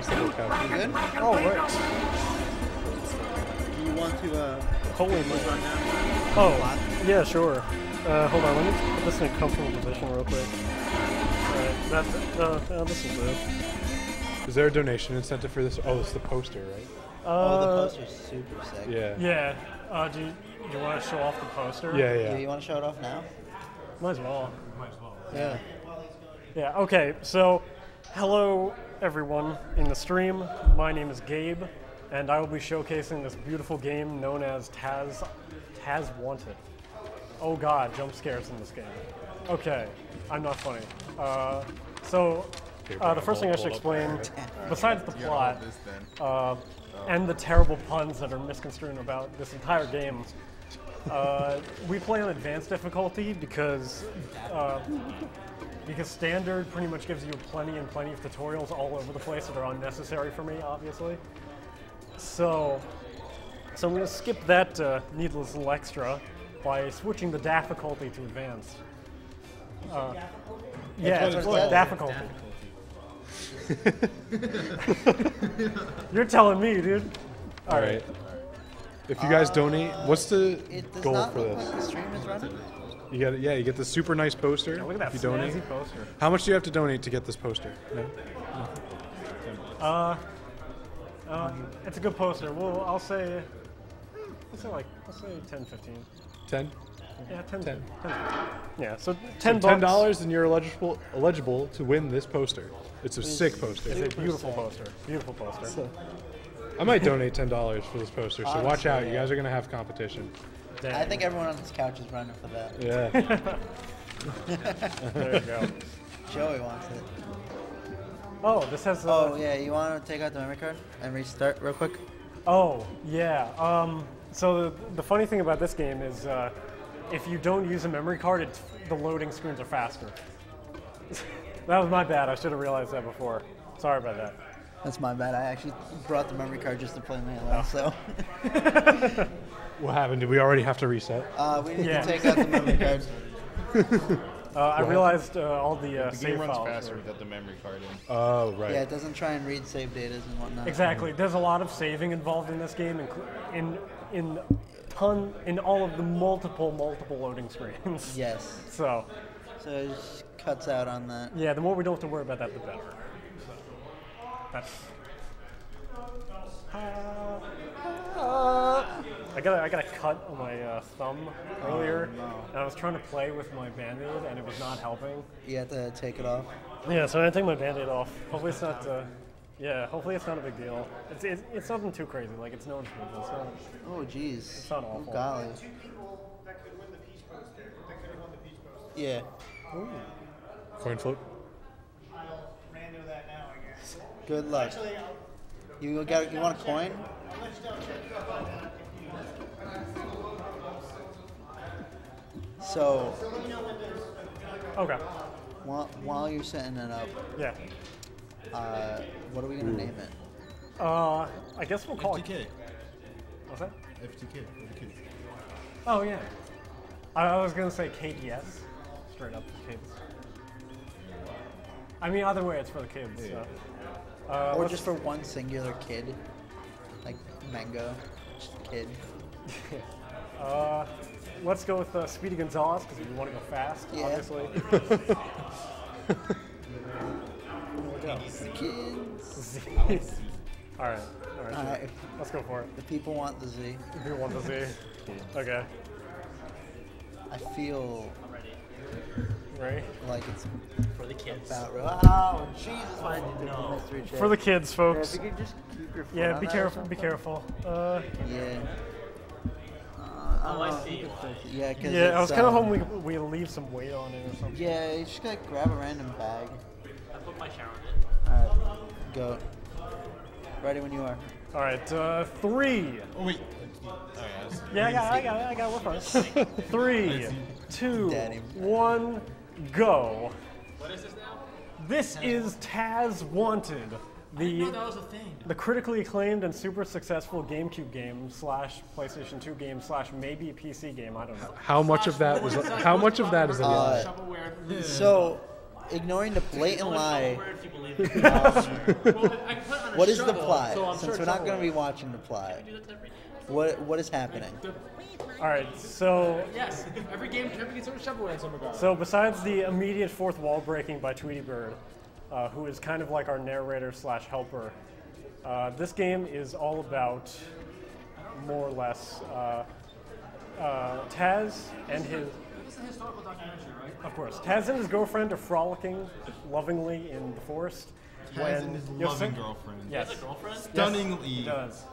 across the whole couch. You good? Oh, right. Do you want to Holy run moly. down? Oh, yeah, sure. Hold on, let me put this in a comfortable position real quick. Alright, this will do. Is there a donation incentive for this? Oh, it's the poster, right? Oh, the poster's super sick. Yeah. Yeah. Do you want to show off the poster? Yeah, Yeah, yeah. you want to show it off now? Might as well. Yeah. Yeah, okay, so hello everyone in the stream. My name is Gabe, and I will be showcasing this beautiful game known as Taz Wanted. Oh god, jump scares in this game. Okay, I'm not funny. The first thing I should explain, besides the plot, and the terrible puns that are misconstrued about this entire game, we play on advanced difficulty because standard pretty much gives you plenty of tutorials all over the place that are unnecessary for me, obviously. So I'm going to skip that needless little extra by switching the difficulty to advanced. Yeah, it's difficulty. You're telling me, dude. All right. If you guys donate, what's the goal not for look this? like the stream is running. You get you get the super nice poster. Yeah, look at that if you donate. snazzy poster. How much do you have to donate to get this poster? No? It's a good poster. Well, I'll say 10, 15. 10? Yeah, 10. 10. 10. Yeah, so $10 $10. and you're eligible to win this poster. It's a sick poster. It's a beautiful poster. Beautiful poster. I might donate $10 for this poster, so watch out. You guys are going to have competition. Dang. I think everyone on this couch is running for that. Yeah. There you go. Joey wants it. Oh, this has. Oh yeah, you want to take out the memory card and restart real quick? Oh, yeah. So the funny thing about this game is if you don't use a memory card, the loading screens are faster. That was my bad. I should have realized that before. Sorry about that. That's my bad. I actually brought the memory card just to play Halo, so. What happened? Did we already have to reset? We need to take out the memory card. I realized all the The save game runs files faster were- without the memory card in. Oh, right. Yeah, it doesn't try and read save data and whatnot. Exactly. There's a lot of saving involved in this game, in all of the multiple loading screens. Yes. So, So it just cuts out on that. yeah, the more we don't have to worry about that, the better. So, that's. I got a cut on my thumb earlier, and I was trying to play with my Band-Aid, and it was not helping. You have to take it off. Yeah, so I take my Band-Aid off. Hopefully it's not. Yeah, hopefully it's not a big deal. It's nothing too crazy. Like it's noticeable. It's not. Oh jeez. It's not awful. Oh, golly. Yeah. Ooh. Coin flip? Good luck. You want a coin? So Okay. while you're setting it up, Yeah. what are we gonna name it? I guess we'll call it. FTK. What's that? FTK. Oh yeah. I was gonna say KDS, straight up for kids. I mean, either way, it's for the kids. So. Or just for one singular kid, like Mango, just kid. Let's go with Speedy Gonzalez because we want to go fast, Yeah. obviously. Kids. Z. All right. All right. Let's go for it. The people want the Z. If you want the Z. Okay. I feel Ready? like it's For the kids. about real. Oh, Jesus! I did No. mystery check. For the kids, Yeah, folks. if you could just keep your foot Yeah, on be that or careful. Be something. careful. Yeah. Oh, I see. Yeah, because Yeah, I was kind of hoping we leave some weight on it or something. Yeah, you just gotta grab a random bag. I put my shower in. Alright, go. Ready when you are. All right, 3. Oh wait. Yeah, I got it. We're fine. 3, 2, Daddy. 1, go. What is this now? This is Taz Wanted, No, that was a thing. the critically acclaimed and super successful GameCube game slash PlayStation 2 game slash maybe PC game. I don't know. How much of that was? How much of that is? Shovelware. So, ignoring the blatant lie, Where if you believe it. Well, I can put it on a what is the shovel, plot? so I'm Since sure we're not it's going to be all watching the plot, right. Do that to every game. what is happening? All right, so Yes, every game gets a shovelware in some regard. So besides the immediate fourth wall breaking by Tweety Bird, who is kind of like our narrator slash helper, this game is all about, more or less, Taz and his... This is a historical documentary, right? Of course. Taz and his girlfriend are frolicking lovingly in the forest. Taz and his loving girlfriend. Yes. Has a girlfriend? Stunningly He does.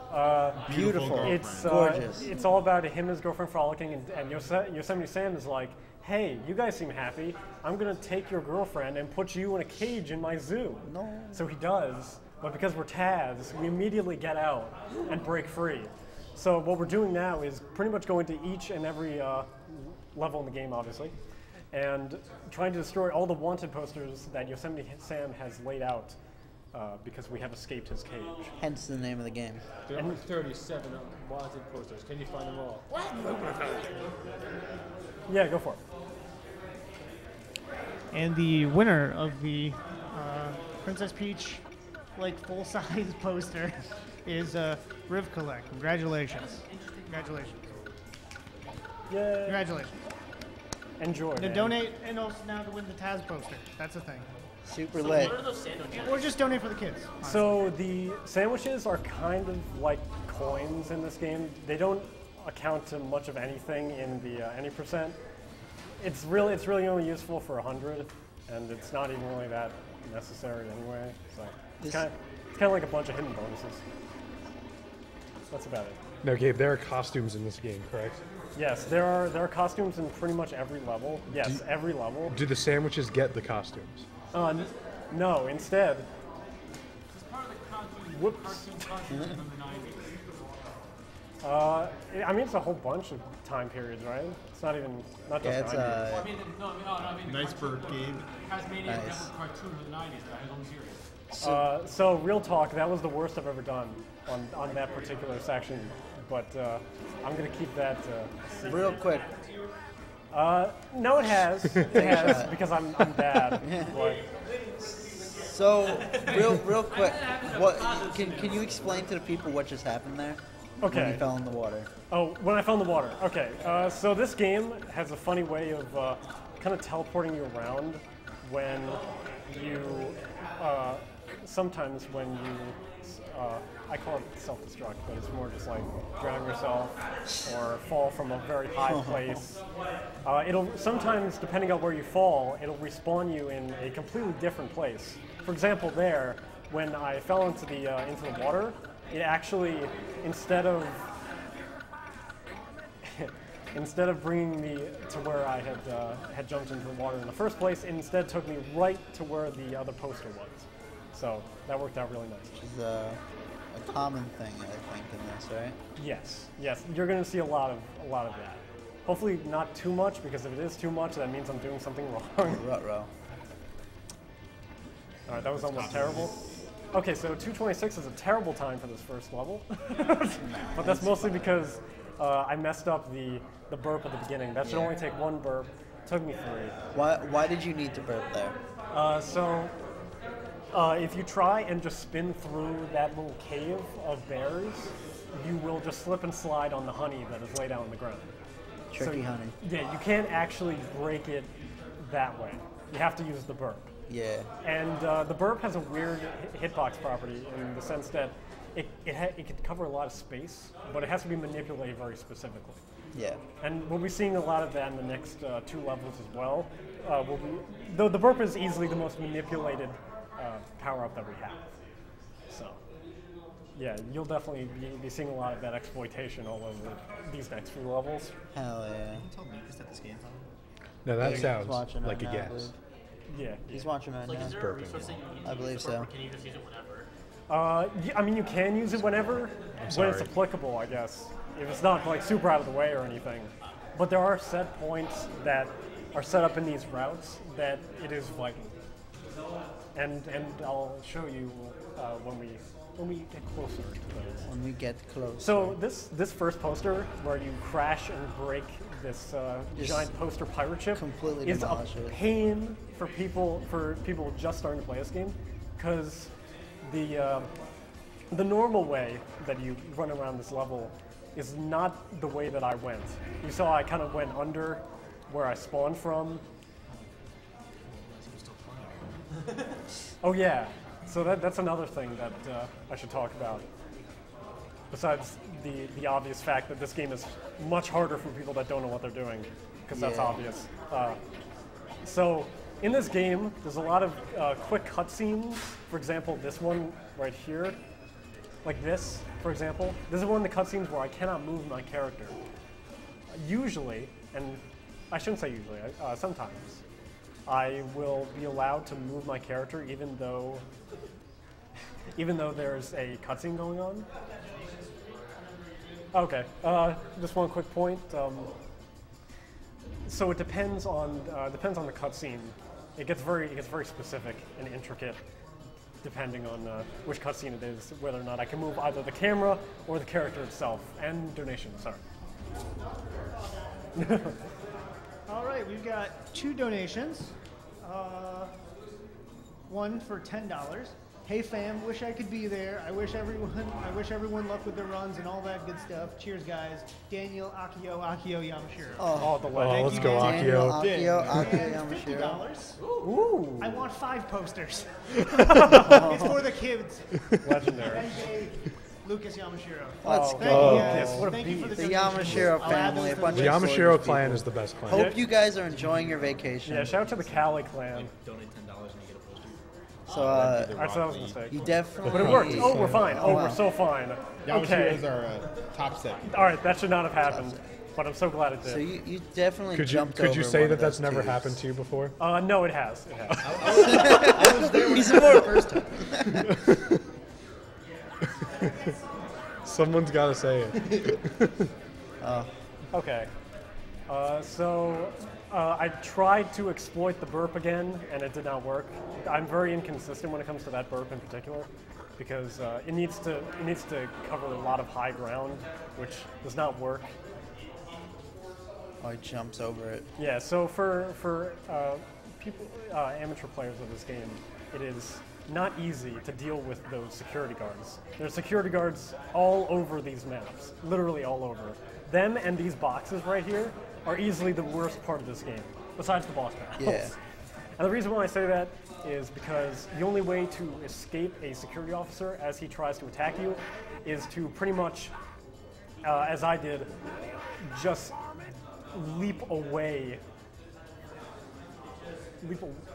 Beautiful. girlfriend. It's Gorgeous. It's all about him and his girlfriend frolicking, and Yosemite Sam is like, "Hey, you guys seem happy. I'm gonna take your girlfriend and put you in a cage in my zoo." No. So he does, but because we're Taz, we immediately get out and break free. So what we're doing now is pretty much going to each and every level in the game, obviously, and trying to destroy all the wanted posters that Yosemite Sam has laid out. Because we have escaped his cage. Hence the name of the game. There are 37 wanted posters. Can you find them all? Yeah, go for it. And the winner of the Princess Peach, like full-size poster, is Riv Collect. Congratulations! Congratulations! Yay. Congratulations! Enjoy. To man. donate and also now to win the Taz poster. That's a thing. Super So lit. what are those sandwiches? Or just donate for the kids. So the sandwiches are kind of like coins in this game. They don't account to much of anything in the any percent. It's really only useful for 100, and it's not even really that necessary anyway. So it's kind of like a bunch of hidden bonuses. That's about it. No, Gabe, there are costumes in this game, correct? Yes, there are costumes in pretty much every level. Yes, every level. Do the sandwiches get the costumes? No, instead. It's part of the Whoops. cartoon from the 90s. I mean, it's a whole bunch of time periods, right? It's not just Yeah, it's 90s. I mean, no, I mean, Nice bird, Gabe. Tasmanian Nice. Devil cartoon from the 90s that had his own series. So real talk, that was the worst I've ever done on that particular section, but I'm gonna keep that secret. Real quick. No, it has. It has because I'm bad. But So, real quick. What can you explain to the people what just happened there? When okay. you fell in the water. Oh, when I found the water. Okay. So this game has a funny way of kind of teleporting you around when you sometimes when you I call it self-destruct, but it's more just like drown yourself or fall from a very high place. It'll sometimes, depending on where you fall, it'll respawn you in a completely different place. For example, there, when I fell into the water, it actually, instead of bringing me to where I had jumped into the water in the first place, it instead took me right to where the other poster was. So that worked out really nice. Which is a common thing, I think, in this, right? Yes, you're going to see a lot of that. Hopefully not too much, because if it is too much, that means I'm doing something wrong. Ruh-roh. All right, that was almost terrible. Okay, so 226 is a terrible time for this first level, but that's mostly because I messed up the burp at the beginning. That should only take one burp. It took me 3. Why did you need to burp there? If you try and just spin through that little cave of bears, you will just slip and slide on the honey that is laid out on the ground. Tricky honey. Yeah, you can't actually break it that way. You have to use the burp. Yeah. And the burp has a weird hitbox property in the sense that it can cover a lot of space, but it has to be manipulated very specifically. Yeah. And we'll be seeing a lot of that in the next 2 levels as well. Though the burp is easily the most manipulated power-up that we have. So, yeah, you'll definitely be seeing a lot of that exploitation all over these next few levels. Hell yeah. Tell me, is that this game? No, that He's sounds watching like a right now, I guess. believe. Yeah. He's watching right Like, now. is there a resource that you need I to believe use for, so. or can you just use it whenever? I mean, you can use it whenever, when it's sorry. applicable, I guess. If it's not like super out of the way or anything. But there are set points that are set up in these routes that it is vital. And I'll show you when we when we get closer to those. When we get close. So this first poster where you crash and break this Just giant poster pirate ship completely is a demolish it. pain for people just starting to play this game, because the normal way that you run around this level is not the way that I went. You saw I kind of went under where I spawned from. Oh yeah, so that's another thing that I should talk about. Besides the obvious fact that this game is much harder for people that don't know what they're doing, because that's Yeah. obvious. So in this game, there's a lot of quick cutscenes. For example, this one right here, like this, for example. This is one of the cutscenes where I cannot move my character. Usually, and I shouldn't say usually, sometimes, I will be allowed to move my character even though there's a cutscene going on. Okay, just one quick point. So it depends on the cutscene. It gets very specific and intricate, depending on which cutscene it is, whether or not I can move either the camera or the character itself. And donations, sorry. All right, we've got 2 donations. One for $10. Hey fam, wish I could be there. I wish everyone luck with their runs and all that good stuff. Cheers, guys. Daniel Akio Yamashiro. Oh, the Oh, legend. let's go, Daniel Akio. Akio And Yamashiro. $50. Ooh, I want 5 posters. It's for the kids. legendary. Hey, Lucas Yamashiro. Let's Thank go. you, yes. What a Thank you for the The donations. Yamashiro I'll add family, those a to bunch The the of list. Yamashiro Swords clan people. is the best clan. Hope you guys are enjoying your vacation. Yeah, shout out to the Cali clan. Donate $10 and you get a poster. So, Alright, so that was a mistake. you definitely. But it worked. Oh, we're fine. Oh, wow. we're so fine. Yamashiro Okay. is our top set. All right, that should not have happened, but I'm so glad it did. So you definitely Could you jumped over say one that of that's those never twos. happened to you before? No, it has. It has. He's more first time. Someone's got to say it. Okay. I tried to exploit the burp again, and it did not work. I'm very inconsistent when it comes to that burp in particular, because it needs to cover a lot of high ground, which does not work. Oh, he jumps over it. Yeah. So for people, amateur players of this game, it is not easy to deal with those security guards. There's security guards all over these maps, literally all over. Them and these boxes right here are easily the worst part of this game, besides the boss battles. Yeah. And the reason why I say that is because the only way to escape a security officer as he tries to attack you is to pretty much, as I did, just leap away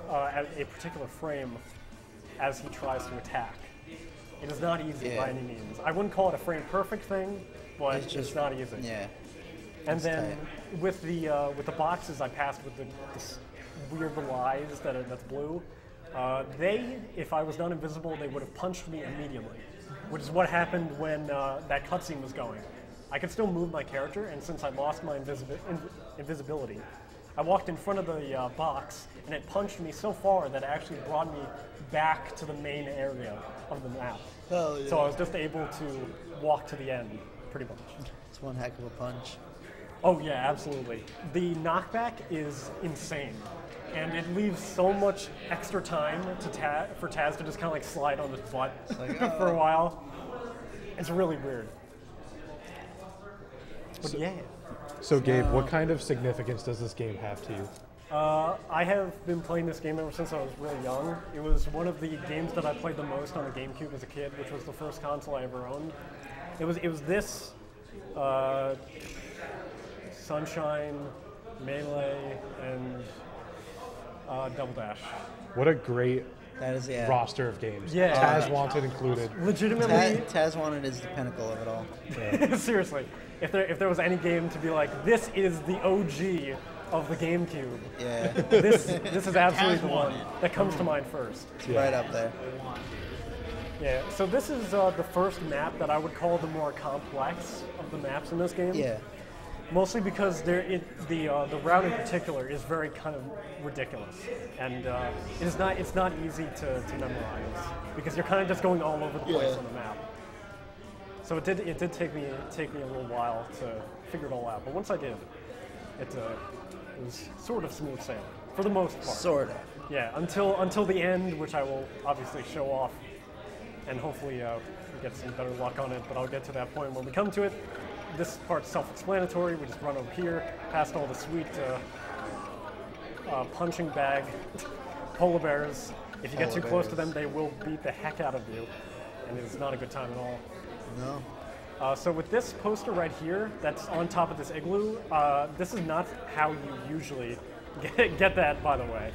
at a particular frame as he tries to attack. It is not easy by any means. I wouldn't call it a frame perfect thing, but it's not easy. Yeah. And then with the boxes I passed with this weird little eyes that's blue, if I was not invisible, they would have punched me immediately, which is what happened when that cutscene was going. I could still move my character, and since I lost my invisibility, I walked in front of the box, and it punched me so far that it actually brought me back to the main area of the map. Oh, yeah. So I was just able to walk to the end, pretty much. It's one heck of a punch. Oh yeah, absolutely. The knockback is insane, and it leaves so much extra time for Taz to just kind of like slide on his butt for a while. It's really weird. But yeah. So Gabe, what kind of significance does this game have to you? I have been playing this game ever since I was really young. It was one of the games that I played the most on the GameCube as a kid, which was the first console I ever owned. It was this, Sunshine, Melee, and Double Dash. What a great That is, yeah. roster of games. Yeah. Taz Wanted included. Legitimately, Taz Wanted is the pinnacle of it all. seriously, if there was any game to be like, this is the OG of the GameCube, Yeah. this is absolutely the one that comes to mind first. It's right up there. Yeah, so this is the first map that I would call the more complex of the maps in this game. Yeah. Mostly because the route in particular is very kind of ridiculous, and it's not easy to memorize because you're kind of just going all over the place on the map. So it did take me a little while to figure it all out, but once I did, it was sort of smooth sailing for the most part. Sort of. Yeah, until the end, which I will obviously show off, and hopefully get some better luck on it. But I'll get to that point when we come to it. This part's self-explanatory. We just run over here, past all the sweet punching bag polar bears. If you get too close to them, they will beat the heck out of you, and it's not a good time at all. No. So with this poster right here, that's on top of this igloo, this is not how you usually get that, by the way.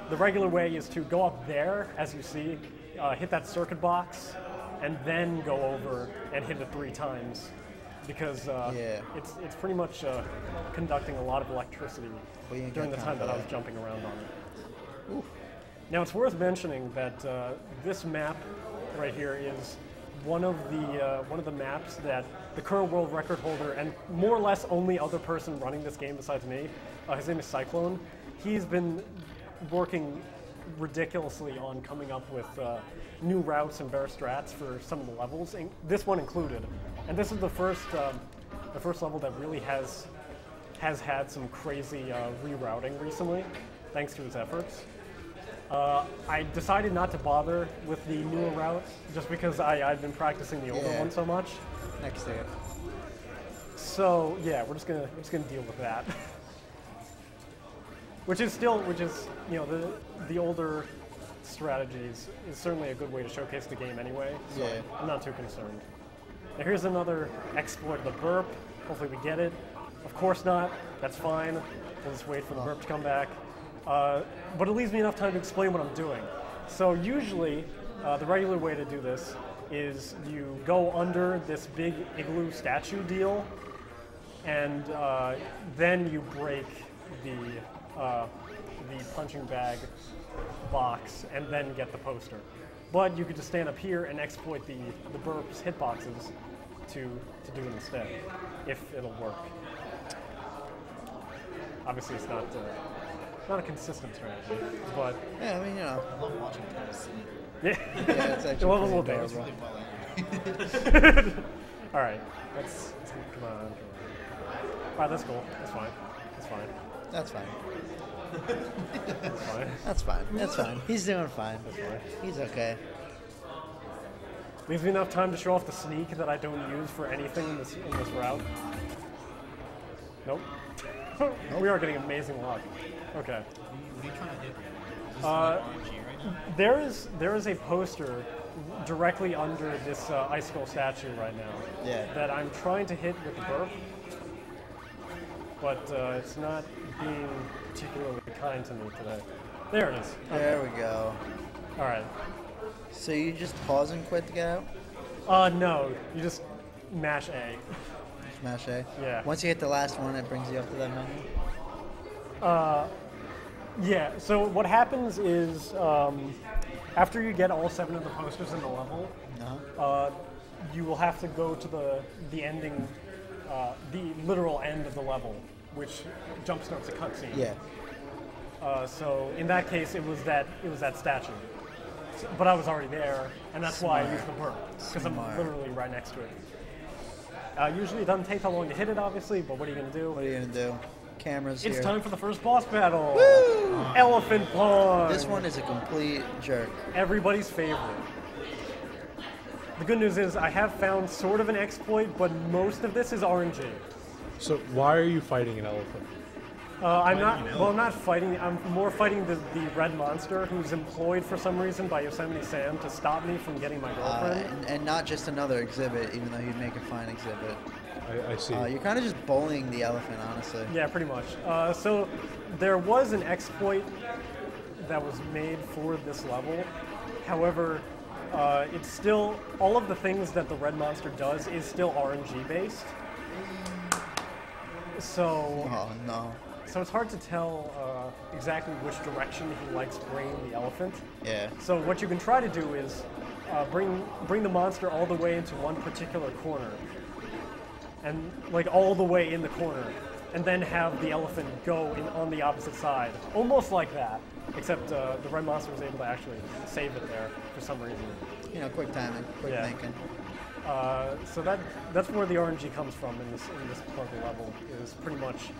The regular way is to go up there, as you see, hit that circuit box, and then go over and hit it 3 times, because it's pretty much conducting a lot of electricity during the time that I was jumping around on it. Ooh. Now it's worth mentioning that this map right here is one of the maps that the current world record holder and more or less only other person running this game besides me, his name is Cyclone. He's been working ridiculously on coming up with new routes and better strats for some of the levels, this one included. And this is the first level that really has had some crazy rerouting recently, thanks to his efforts. I decided not to bother with the newer route just because I've been practicing the older one so much. Next to it. So yeah, we're just gonna deal with that. Which is you know, the older strategies is certainly a good way to showcase the game anyway. So I'm not too concerned. Now here's another exploit of the burp. Hopefully we get it. Of course not. That's fine. We'll just wait for the burp to come back. But it leaves me enough time to explain what I'm doing. So usually, the regular way to do this is you go under this big igloo statue deal, and then you break the punching bag box and then get the poster. But you could just stand up here and exploit the burp's hitboxes to do it instead, if it'll work. Obviously, it's not a consistent strategy, but yeah, I mean, you know, I love watching Taz sing. yeah, it's actually a little pretty bit. adorable. All right, let's come on. All right, that's cool. That's fine. That's fine. That's fine. That's fine. That's fine. That's fine. He's doing fine. That's fine. He's okay. Leaves me enough time to show off the sneak that I don't use for anything in this route. Nope. We are getting amazing luck. Okay. What are you trying to hit? Is this like RNG right now? There is a poster directly under this icicle statue right now. Yeah. That I'm trying to hit with the burp, but it's not being particularly kind to me today. There it is. Okay. There we go. All right. So you just pause and quit to get out? No, you just mash A. Smash A? Yeah. Once you hit the last one, it brings you up to that menu? Yeah, so what happens is after you get all 7 of the posters in the level, you will have to go to the ending, the literal end of the level, which jumpstarts a cutscene. Yeah. So in that case, it was that statue. But I was already there, and that's why I used the burp, because I'm literally right next to it. Usually it doesn't take that long to hit it, obviously, but what are you going to do? What are you going to do? Cameras It's here. time for the first boss battle! Woo! Elephant Pond! This one is a complete jerk. Everybody's favorite. The good news is I have found sort of an exploit, but most of this is RNG. So why are you fighting an elephant? I'm not fighting. I'm more fighting the red monster who's employed for some reason by Yosemite Sam to stop me from getting my girlfriend. And not just another exhibit, even though he'd make a fine exhibit. I see. You're kind of just bullying the elephant, honestly. Yeah, pretty much. So there was an exploit that was made for this level. However, it's still, all of the things that the red monster does is still RNG based. So, Oh, no. so it's hard to tell exactly which direction he likes bringing the elephant. Yeah. So what you can try to do is bring the monster all the way into one particular corner, and like all the way in the corner, and then have the elephant go on the opposite side, almost like that. Except the red monster was able to actually save it there for some reason. You know, quick timing, quick thinking. So that's where the RNG comes from in this part of the level, is pretty much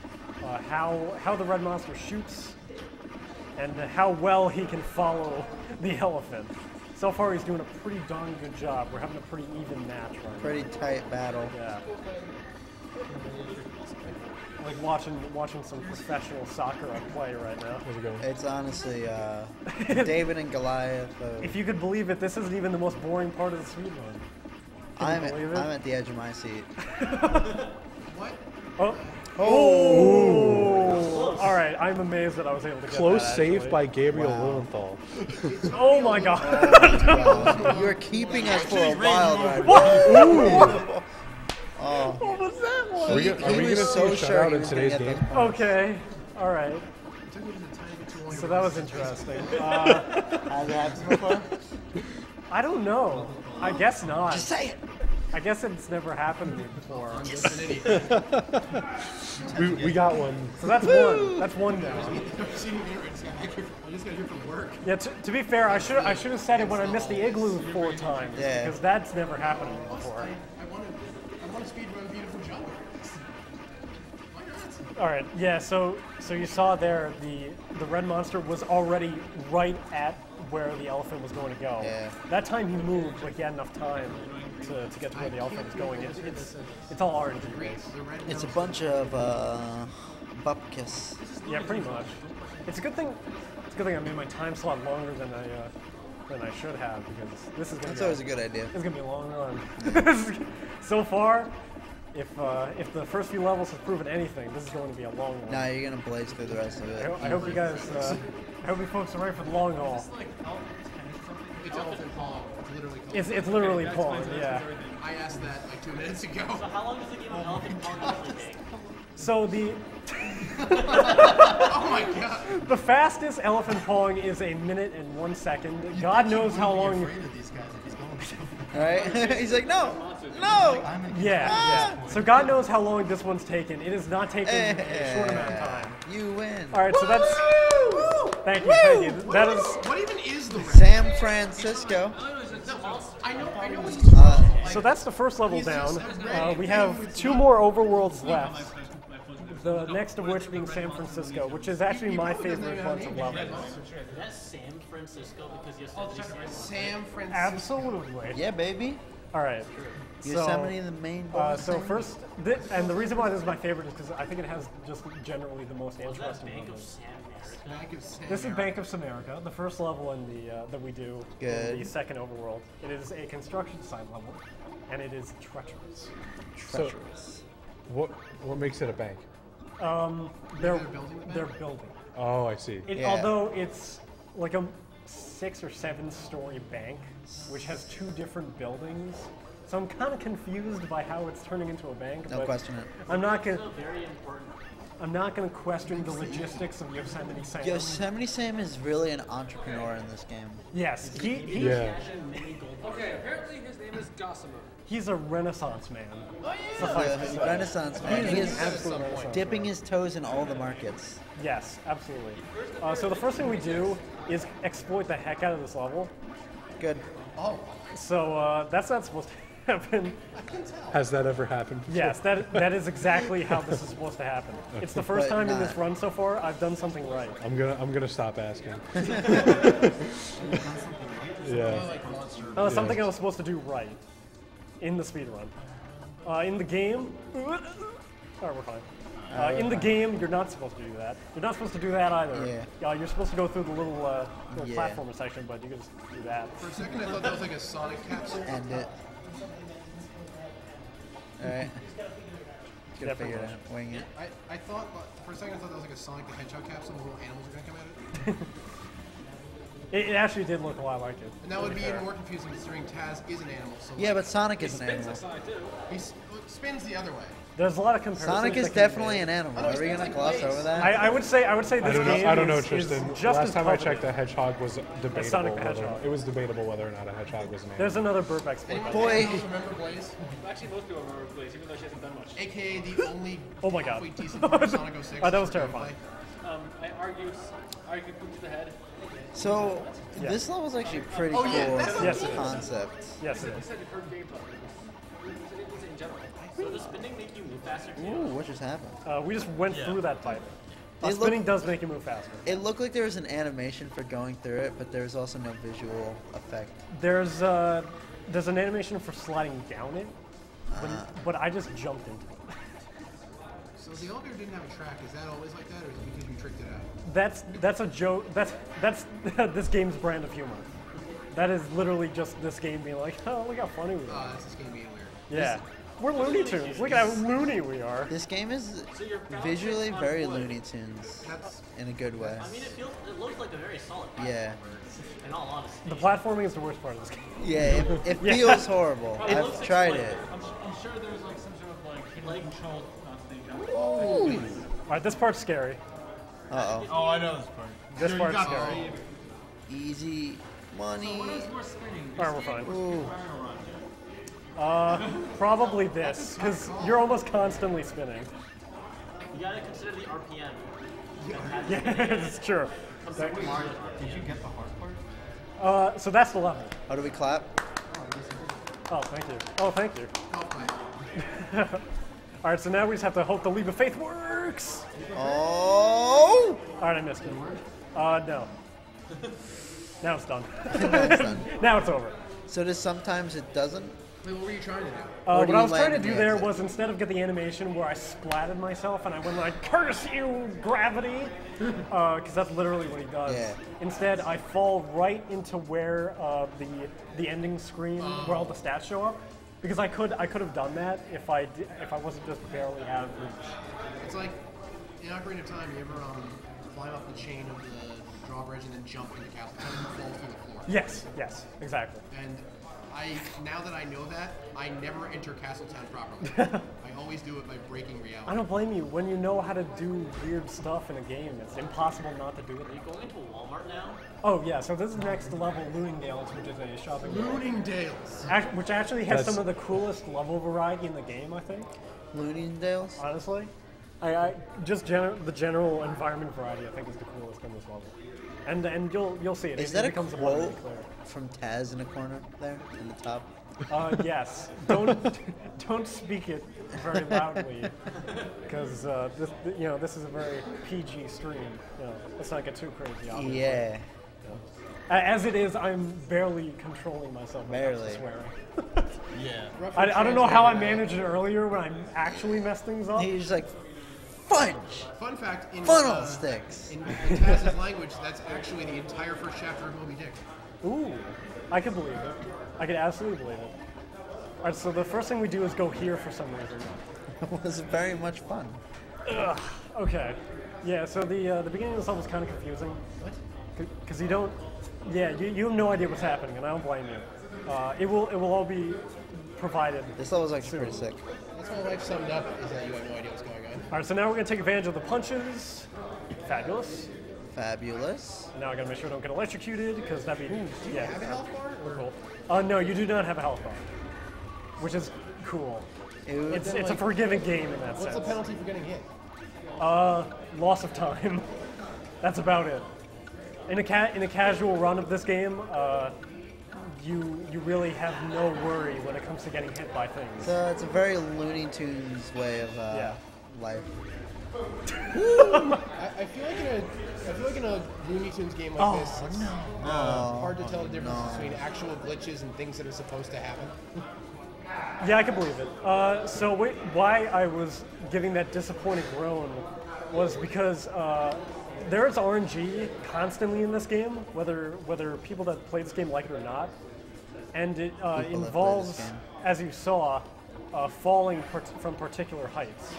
how the red monster shoots and how well he can follow the elephant. So far, he's doing a pretty darn good job. We're having a pretty even match right now. Pretty tight battle. Yeah. Like watching some professional soccer play right now. How's it going? It's honestly David and Goliath. If you could believe it, this isn't even the most boring part of the speedrun. I'm at the edge of my seat. What? Oh. Oh! All right, I'm amazed that I was able to get Close that, save actually. by Gabriel Wow. Lillianthal. Oh my god! Wow. You're keeping us for a while, right? Oh, What was that one? Are we He going to was see so a sure shutout he in was today's gonna get game? those points. Okay, all right. So that was interesting. Has it happened before? I don't know. I guess not. Just say it. I guess it's never happened to me before. We got one. So that's one. That's one down. I just got here from work. Yeah. To be fair, I should have said it when I missed the igloo 4 times. Yeah. Because that's never happened to me before. I want to speedrun beautiful jump. Why not? All right. Yeah. So you saw there the red monster was already right at where the elephant was going to go. Yeah. That time he moved like he had enough time to get to where the elephant was going. It's all RNG based. It's a bunch of bupkis. Yeah, pretty much. It's a good thing. It's a good thing I made my time slot longer than I should have, because this is gonna That's be always a good idea. It's gonna be a long run. So far, if the first few levels have proven anything, this is going to be a long one. Now you're gonna blaze through the rest of it. I hope you guys. I hope you folks are ready for the long haul. It's elephant paw. It's literally called. It's literally Paul. Yeah. I asked that like 2 minutes ago. So how long does the game of Elephant Paw usually take? So the Oh my god. the fastest elephant pawing is 1 minute and 1 second. God knows how long. All right? He's like, no, no. Yeah. So God knows how long this one's taken. It is not taking a short amount of time. You win. All right. So that's. Thank you. That is. What even is the San Francisco. I know it's So that's the first level down. We have 2 more overworlds left. The next of which being San Francisco, which is actually my favorite bunch of levels. Is that San Francisco? Because you said Sam Francisco. Absolutely. Yeah, baby. All right. Yosemite, the main boss. So first, and the reason why this is my favorite is because I think it has just generally the most interesting Bank of levels. Sam This is Bank of Samarica, the first level in the that we do Good. in the second overworld. It is a construction site level, and it is treacherous. Treacherous. What makes it a bank? They're building. Oh, I see. It, Yeah. Although it's like a 6 or 7 story bank, which has 2 different buildings. So I'm kind of confused by how it's turning into a bank. No but question it. I'm not gonna. very important. I'm not gonna question the logistics of Yosemite Sam. Yosemite Sam is really an entrepreneur in this game. Yes, Yeah. Okay, apparently his name is Gossamer. he's a Renaissance man. The Renaissance man. He He's is an absolute Renaissance dipping his toes in all the markets. Yes, absolutely. So the first thing we do is exploit the heck out of this level. Good. So that's not supposed to happen. Has that ever happened before? Yes, that is exactly how this is supposed to happen. It's the first But time in this not. run so far I've done something right. I'm gonna stop asking. Yeah. Something I was supposed to do right in the speedrun. In the game, alright, we're fine. In the game, you're not supposed to do that. You're not supposed to do that either. Yeah. You're supposed to go through the little Yeah. platformer section, but you can just do that. For a second, I thought that was like a Sonic capsule. End it. Alright. Gotta Yeah, pretty figure it much. out. Wing it. I thought, for a second, I thought that was like a Sonic the Hedgehog capsule and little animals are gonna come out of it. It actually did look a lot like it. And that would be even more confusing considering Taz is an animal. So Yeah, but Sonic is an Spins animal. like Sonic too. he spins the other way. There's a lot of comparisons. Sonic is that can be definitely made. an animal. I know, Are we it's gonna like gloss waves. over that? I would say this I don't know. game I don't know, is Tristan. just Last as time I coveted. checked, the hedgehog was debatable. Sonic the whether- Hedgehog. It was debatable whether or not a hedgehog was an animal. There's another Burbank split. Anyone, Boy. anyone else remember Blaze? Actually, most people remember Blaze, even though she hasn't done much. AKA the only Oh my God. halfway decent part of Sonic 06. Oh, that was for terrifying. gameplay. I argue poop to the head. So Yeah. this level's actually pretty Oh, cool yeah, that's Yes, it is. concept. Yes, it You is. said the curved gameplay. It's in general. So does spinning make you move faster too? Ooh, what just happened? We just went through that pipe. They look- Spinning does make you move faster. It looked like there was an animation for going through it, but there was also no visual effect. There's an animation for sliding down it, but I just jumped into it. So the elevator didn't have a track. Is that always like that, or is it because you tricked it out? That's a joke. That's this game's brand of humor. That is literally just this game being like, oh, look how funny we are. That's this game being weird. Yeah, we're Looney Tunes. Look at how loony we are. This game is So you're balancing visually on very wood. Looney Tunes That's in a good way. I mean, it looks like a very solid Yeah. in all honesty. The platforming is the worst part of this game. Yeah, it Yeah. feels horrible. It looks I've like tried like- it. I'm sure there's like some sort of like hidden Like- control not to think of. All right, this part's scary. Uh-oh. Oh, I know this part. This Sure, part's you got scary. Easy money. What is more spinning? All right, we're fine. Ooh. Probably this, because you're almost constantly spinning. You gotta consider the RPM. Yeah, it's true. Did you get the hard part? So that's the level. How do we clap? Oh, thank you. Oh, thank you. golf play. All right, so now we just have to hope the leap of faith works. Oh! All right, I missed it. No. Now it's done. That's done. Now it's over. So does sometimes it doesn't? Wait, what were you trying to do? Or do What I you was trying to land in do the there exit? was instead of get the animation where I splatted myself and I went like, curse you, gravity, because that's literally what he does. Yeah. Instead, I fall right into where the ending screen, where all the stats show up, because I could have done that if I wasn't just barely out of reach. It's like in Ocarina of Time. You ever climb up the chain of the drawbridge and then jump into Castle Town and fall through the floor? Yes, exactly. And now that I know that, I never enter Castletown properly. I always do it by breaking reality. I don't blame you. When you know how to do weird stuff in a game, it's impossible not to do it. Are you going to a Walmart now? Oh yeah, so this is next level Lillianthal, which is a shopping mall. Looningdales. Which actually has That's- some of the coolest level variety in the game, I think. Looningdales? Honestly, I just the general environment variety, I think, is the coolest in this level, and you'll see it. Is it that a becomes abundantly quote clear. from Taz in the corner there in the top? Yes. Don't speak it very loudly, because this is a very PG stream. Let's not get too crazy. Obviously. Yeah. As it is, I'm barely controlling myself when it comes to Barely. swearing. Yeah. I don't know how I managed it earlier when I actually messed things up. He's like, fudge! Fun fact: in Funnel sticks! in Taz's language, that's actually the entire first chapter of Moby Dick. Ooh, I could believe it. I could absolutely believe it. All right, so the first thing we do is go here for some reason. It was very much fun. Okay. Yeah, so the beginning of this level is kind of confusing. What? Because you don't... Yeah, you have no idea what's happening, and I don't blame you. It will all be provided. This level's actually pretty sick. That's my life summed up. Is that you have no idea what's going on. All right, so now we're going to take advantage of the punches. Fabulous. Fabulous. Now I got to make sure I don't get electrocuted, because that'd be... yeah. Have a health bar? Or Cool. No, you do not have a health bar, which is cool. It's a forgiving game in that what's sense. the penalty for getting hit? Loss of time. That's about it. In a casual run of this game, you really have no worry when it comes to getting hit by things. So it's a very Looney Tunes way of Yeah. life. I feel like in a Looney Tunes game like this, it's hard to tell the difference between actual glitches and things that are supposed to happen. Yeah, I can believe it. Why I was giving that disappointed groan was because there's RNG constantly in this game, whether people that play this game like it or not, and it play this involves, game. as you saw, falling from particular heights.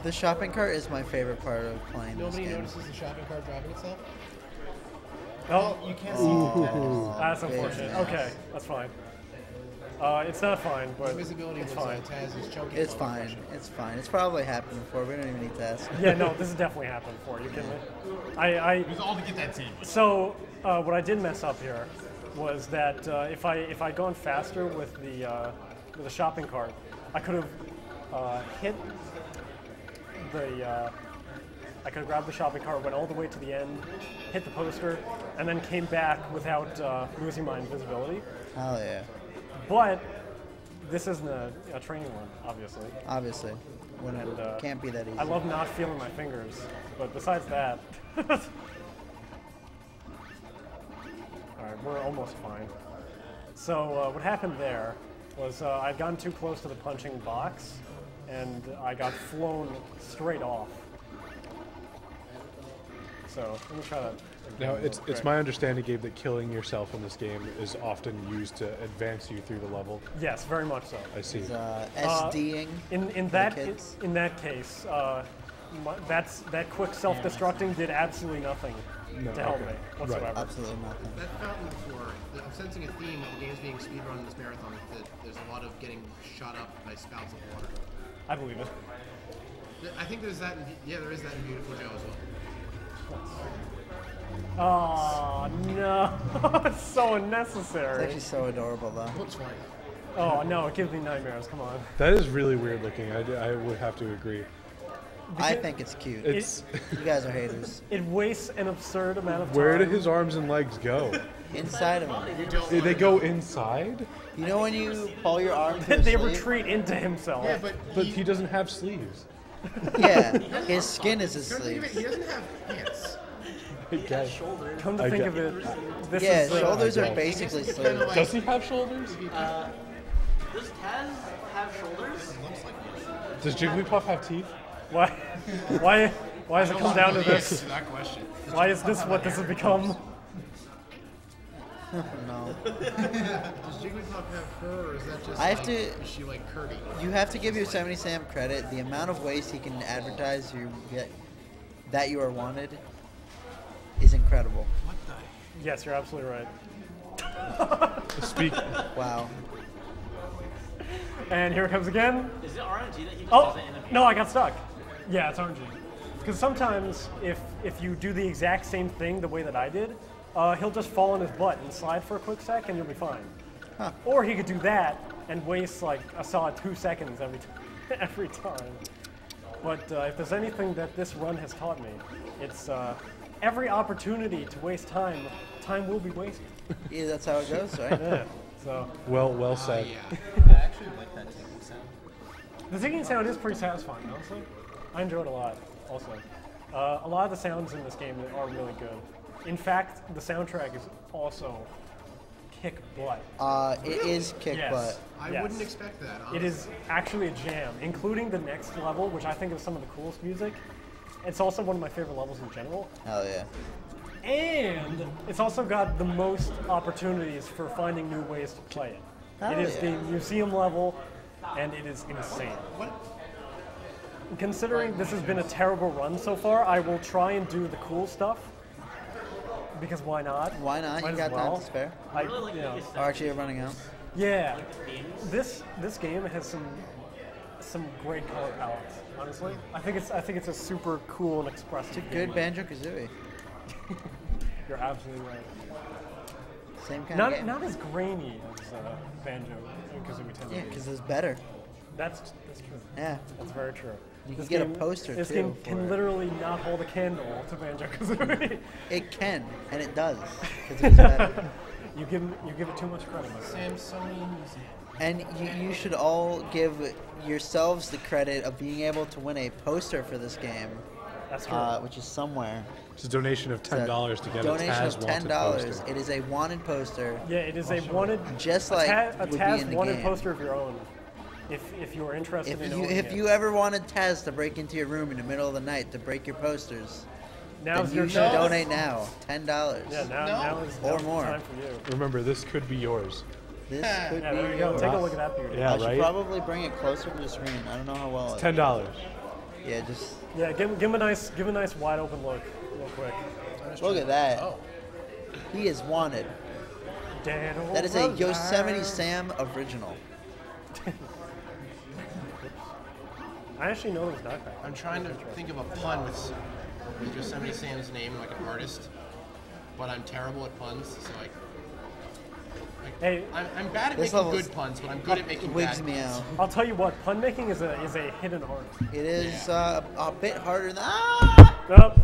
The shopping cart is my favorite part of playing Nobody this game. notices the shopping cart driving itself. Oh, You can't see the that's unfortunate. Okay, that's fine. It's not fine, but Invisibility it's was fine. Taz's choking. It's fine. It's fine. It's probably happened before. We don't even need to ask. Yeah, no, this has definitely happened before. You kidding me? It was all to get that team. So what I did mess up here was that if I'd gone faster with the shopping cart, I could have hit the. I could have grabbed the shopping cart, went all the way to the end, hit the poster, and then came back without losing my invisibility. Hell yeah. But this isn't a training one, obviously. Obviously. When it And, can't be that easy. I love not feeling my fingers, but besides that, all right, we're almost fine. So what happened there was I'd gotten too close to the punching box, and I got flown straight off. So let me try that. Now, again it's real quick. my understanding, Gabe, that killing yourself in this game is often used to advance you through the level. Yes, very much so. I see. SDing. In the that kids. in that case, that quick self-destructing did absolutely nothing to help okay. me Right. whatsoever. Absolutely nothing. That fountain before, I'm sensing a theme of the games being speedrun in this marathon. That there's a lot of getting shot up by spouts of water. I believe it. I think there's that. There is that in Beautiful Joe as well. Oh no, it's so It's unnecessary. actually so adorable, though. Looks fine. Oh no, it gives me nightmares. Come on. That is really weird looking. I would have to agree. I think it's cute. It's You guys are haters. It wastes an absurd amount of time. where do his arms and legs go? Inside of him. They go inside, You know when you pull your arm to They your sleeve? retreat into himself. Yeah, but he doesn't have sleeves. Yeah, his skin is his Come to think of it, sleeves. he doesn't have pants. Okay. Come to I think get- of it, this Yeah, is shoulders I are don't. basically It's kinda sleeves. like- Does he have shoulders? Does Taz have shoulders? Does Jigglypuff have teeth? why has it come down to this? That question. Why is this what this has become? No. Does Jigglypuff have fur, or is that just I have like, to- is she like Kirby? You have to give Yosemite Sam credit. The amount of ways he can advertise that you are wanted is incredible. Yes, you're absolutely right. Speak. Wow. And here it comes again. Is it RNG that he just Oh, doesn't end up no, I got stuck. Yeah, it's RNG. Because sometimes if you do the exact same thing the way that I did, he'll just fall on his butt and slide for a quick sec and you'll be fine. Huh. Or he could do that and waste like a solid 2 seconds every time. But if there's anything that this run has taught me, it's every opportunity to waste time will be wasted. Yeah, that's how it goes, right? Yeah. So Well said. I actually like that ticking sound. the ticking sound is pretty satisfying, honestly. I enjoy it a lot. Also, a lot of the sounds in this game are really good. In fact, the soundtrack is also kick butt. It is kick Yes. butt. I Yes. wouldn't expect that. Honestly. It is actually a jam, including the next level, which I think is some of the coolest music. It's also one of my favorite levels in general. Hell yeah. And it's also got the most opportunities for finding new ways to play it. Hell It is yeah. the museum level, and it is insane. Considering this has been a terrible run so far, I will try and do the cool stuff. Because why not? Why not? Might You as got time well. to spare. I, really like you know, Oh, actually, you're running out. yeah. This game has some great color palettes. Honestly, I think it's a super cool and expressive. Good game. Banjo-Kazooie. You're absolutely right. Same kind of game. Not as grainy as Banjo Kazooie tend to Yeah, be. because it's better. That's true. Yeah. That's very true. You This can get a game- poster, This too, game for can it. literally not hold a candle to Banjo Kazooie. It can, and it does. 'Cause it's better. you give it too much credit. my friend. Samsonian Museum. And you should all give yourselves the credit of being able to win a poster for this game, That's true. which is somewhere. It's a donation of It's a $10 to get a donation Taz of wanted $10. poster. It is a wanted poster. yeah, it is a wanted, Just like a would be Taz in the wanted game. poster of your own. If you are interested in owning If it. you ever wanted Taz to break into your room in the middle of the night to break your posters, Now's then your you should chance. donate now. $10. Yeah, now is Or the more. time for you. Remember, this could be yours. This could Yeah, be there you go. yours. Take a look at that beauty. Yeah, I should right? probably bring it closer to the screen. I don't know how well. $10. Yeah, just Yeah, give him a nice wide open look, real quick. look at that. Oh. He is wanted. Dead That is a or Yosemite alive. Sam original. I actually know this backpack. I'm trying to think of a pun with Yosemite Sam's name, like an artist, but I'm terrible at puns, so Hey, I'm bad at This making level's good puns, but I'm good at making wigs bad me puns. out. I'll tell you what, pun making is a hidden art. It is a bit harder than Nope.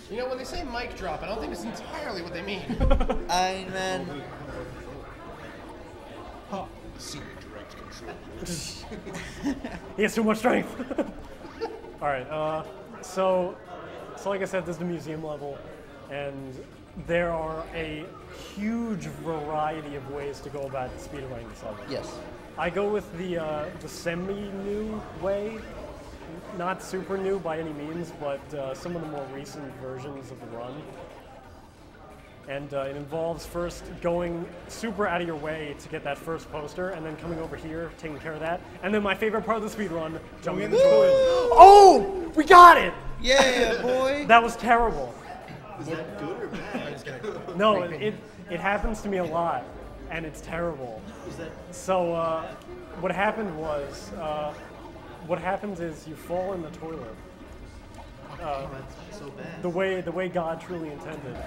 You know, when they say mic drop, I don't think it's entirely what they mean. I mean, man. Direct control. He has too much strength. All right. So like I said, this is the museum level, and there are a huge variety of ways to go about speedrunning this level. Yes. I go with the semi-new way, not super new by any means, but some of the more recent versions of the run. And it involves first going super out of your way to get that first poster, and then coming over here, taking care of that. And then my favorite part of the speed run, jumping in the toilet. Oh! We got it! Yeah, boy. That was terrible. Is that good or bad? No, it happens to me a lot, and it's terrible. So what happened was, what happens is you fall in the toilet. That's so bad. The way God truly intended.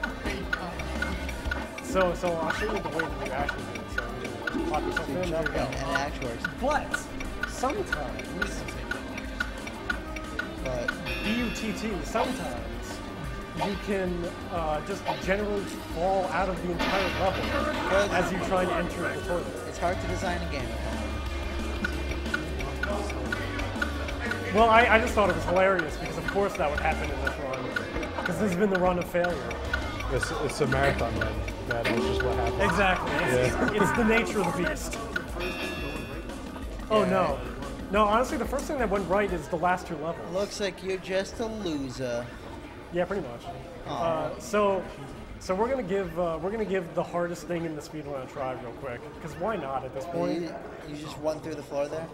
So I'll show you the way that you actually do it. So you pop yourself in, there you And go. it actually works. But sometimes, But B-U-T-T, sometimes you can just generally fall out of the entire level as you try to enter the toilet. it's hard to design a game. Well, I just thought it was hilarious because of course that would happen in this run. Because this has been the run of failure. It's a marathon run. That is just what happens. Exactly. It's the nature of the beast. Oh no. No, honestly the first thing that went right is the last two levels. Looks like you're just a loser. Yeah, pretty much. So we're gonna give the hardest thing in the speedrun a try real quick. Because why not at this point? You just run through the floor there?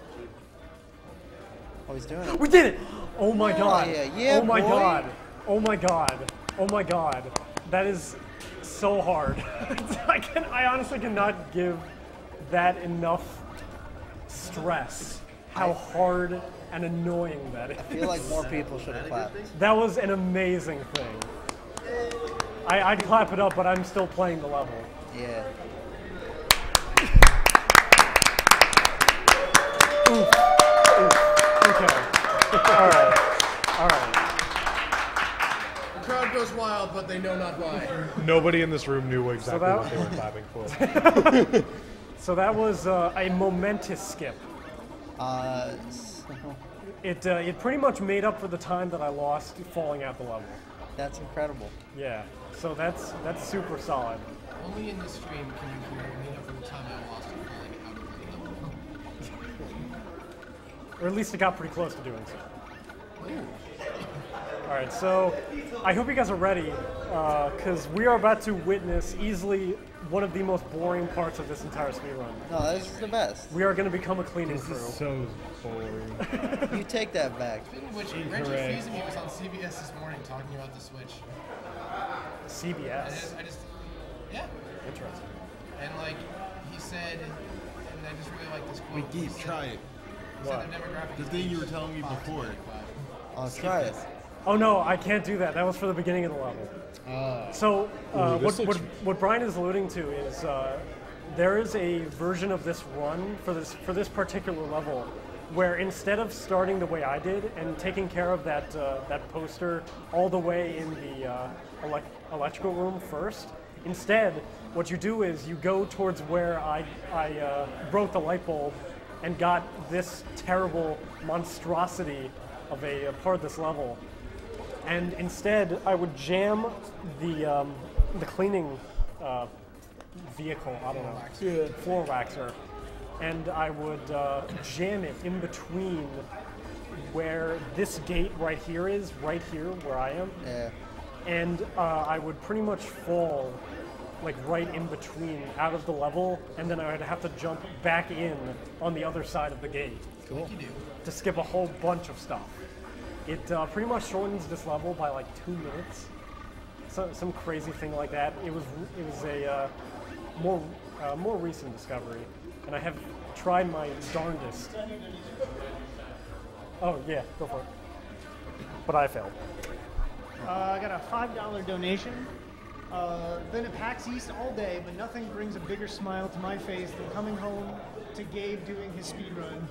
Oh, he's doing it. We did it! Oh my god. yeah, oh my boy. god. Oh my god. Oh my god. That is so hard. I honestly cannot give that enough stress. How hard and annoying that is. I feel like more people should have clapped. That was an amazing thing. I'd clap it up, but I'm still playing the level. Yeah. Okay. Alright. Alright. The crowd goes wild, but they know not why. Nobody in this room knew exactly that- what they were clapping for. So that was a momentous skip. So- It pretty much made up for the time that I lost falling out the level. that's incredible. Yeah. So that's super solid. Only in this stream can you hear made up for the time I lost falling out of the level. Or at least it got pretty close to doing so. All right, so I hope you guys are ready, because we are about to witness easily one of the most boring parts of this entire speedrun. No, this is the best. We are going to become a cleaning This crew. is so boring. You take that back. Speaking of which, Reggie Incorrect. Fils-Aimé was on CBS this morning talking about the Switch. CBS. Yeah. Interesting. And like, he said, and I just really like this quote. Wait, Gabe, try it. He said their demographic The is thing you were aged telling me 5 to before. 25. I'll try it. Oh no, I can't do that. That was for the beginning of the level. So this looks- what Brian is alluding to is there is a version of this run for this particular level where instead of starting the way I did and taking care of that poster all the way in the electrical room first, instead what you do is you go towards where I broke the light bulb and got this terrible monstrosity of a part of this level. And instead, I would jam the cleaning vehicle, I don't know, floor waxer, and I would jam it in between where this gate right here is, right here where I am, Yeah. and I would pretty much fall like right in between out of the level, and then I would have to jump back in on the other side of the gate. Cool. To skip a whole bunch of stuff. It pretty much shortens this level by like 2 minutes. some crazy thing like that. It was a more recent discovery, and I have tried my darndest. Oh yeah, go for it. But I failed. I got a $5 donation. Been at PAX East all day, but nothing brings a bigger smile to my face than coming home to Gabe doing his speedrun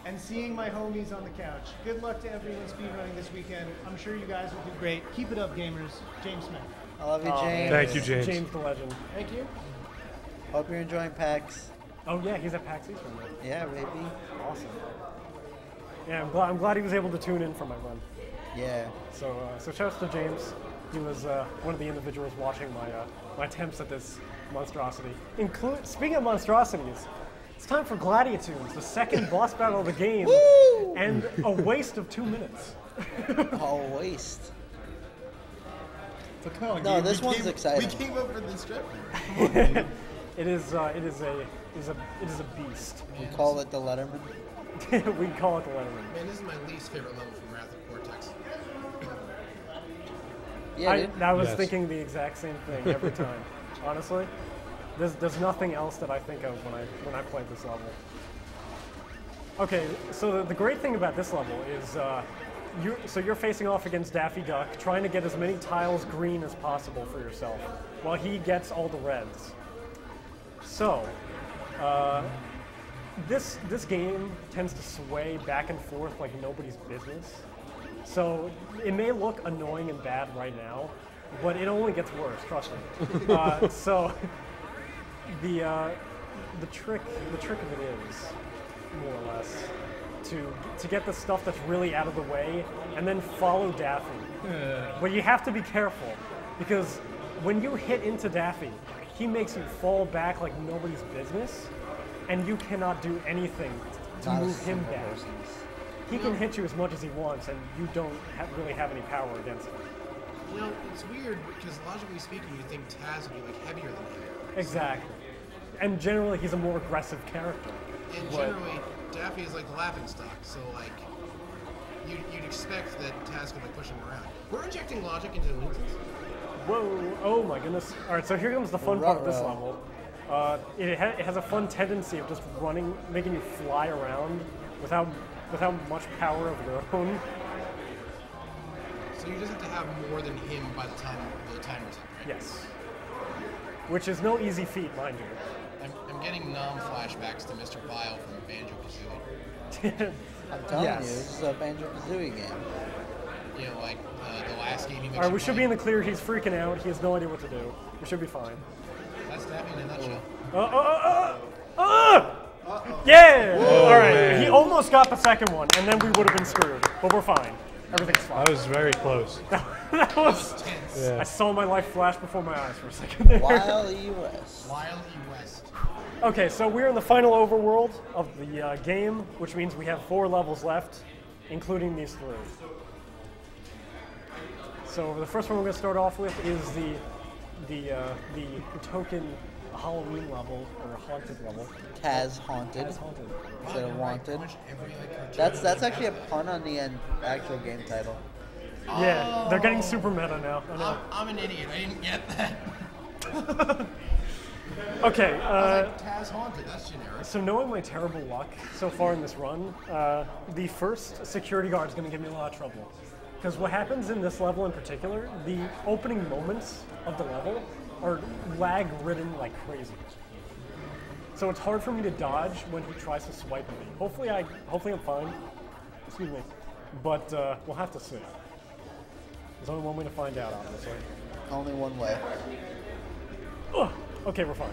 and seeing my homies on the couch. Good luck to everyone speedrunning this weekend. I'm sure you guys will do great. Keep it up, gamers. James Smith. I love you, James. Thank you, James. James the legend. Thank you. Hope you're enjoying PAX. Oh yeah, he's at PAX East right now. Yeah, baby. Awesome. Yeah, I'm glad he was able to tune in for my run. Yeah. So shouts to James. He was one of the individuals watching my attempts at this monstrosity. Speaking of monstrosities, it's time for Gladiatunes, the second boss battle of the game, and a waste of 2 minutes. Oh, waste. So come on, No, Gabe, this one's exciting. We came up for this trip. It is a beast. We call it the Letterman. We call it the Letterman. Man, this is my least favorite level from Wrath of Cortex. Yeah, dude. I was Yes. thinking the exact same thing every time. Honestly, there's nothing else that I think of when I play this level. Okay, so the great thing about this level is you're facing off against Daffy Duck, trying to get as many tiles green as possible for yourself, while he gets all the reds. So, this game tends to sway back and forth like nobody's business. So it may look annoying and bad right now, but it only gets worse. Trust me. So the trick of it is, more or less, to get the stuff that's really out of the way and then follow Daffy. But you have to be careful because when you hit into Daffy, he makes you fall back like nobody's business, and you cannot do anything to Not a move him single back. person's. He can hit you as much as he wants, and you don't really have any power against him. You know, it's weird because logically speaking, you think Taz would be like heavier than him. Exactly. And generally, he's a more aggressive character. And But- generally, Daffy is like the laughing stock, so like you'd expect that Taz could like push him around. We're injecting logic into the Lillianthals. Whoa! Oh my goodness! All right, so here comes the fun part of this Ruh-roh. level. It has a fun tendency of just running, making you fly around without much power of your own. So you just have to have more than him by the time the timer's up, right? Yes. Which is no easy feat, mind you. I'm getting flashbacks to Mr. Vile from Banjo-Kazooie. I'm telling Yes. you, this is a Banjo-Kazooie game. You know, like the last game he makes All right, you we should play. be in the clear. He's freaking out. He has no idea what to do. We should be fine. That's Daffy in a nutshell. Yeah! All right, man. he almost got the second one, and then we would have been screwed. But we're fine. Everything's fine. That was very close. That was. Tense. Yeah. I saw my life flash before my eyes for a second there. Wild US. Wild E. West. Okay, so we're in the final overworld of the game, which means we have 4 levels left, including these 3. So the first one we're going to start off with is the token Halloween level or haunted level. Taz Haunted. As haunted. Instead of Wanted. Pretty much every like cartoon. That's actually a pun on the actual game title. Yeah, they're getting super meta now. I know. I'm an idiot. I didn't get that. Okay. Like Taz Haunted. That's generic. So knowing my terrible luck so far in this run, the first security guard is going to give me a lot of trouble. Because what happens in this level in particular, the opening moments of the level are lag-ridden like crazy. So it's hard for me to dodge when he tries to swipe at me. Hopefully I'm fine. Excuse me. But we'll have to see. There's only one way to find out, obviously. Only one way. Ugh. Okay, we're fine.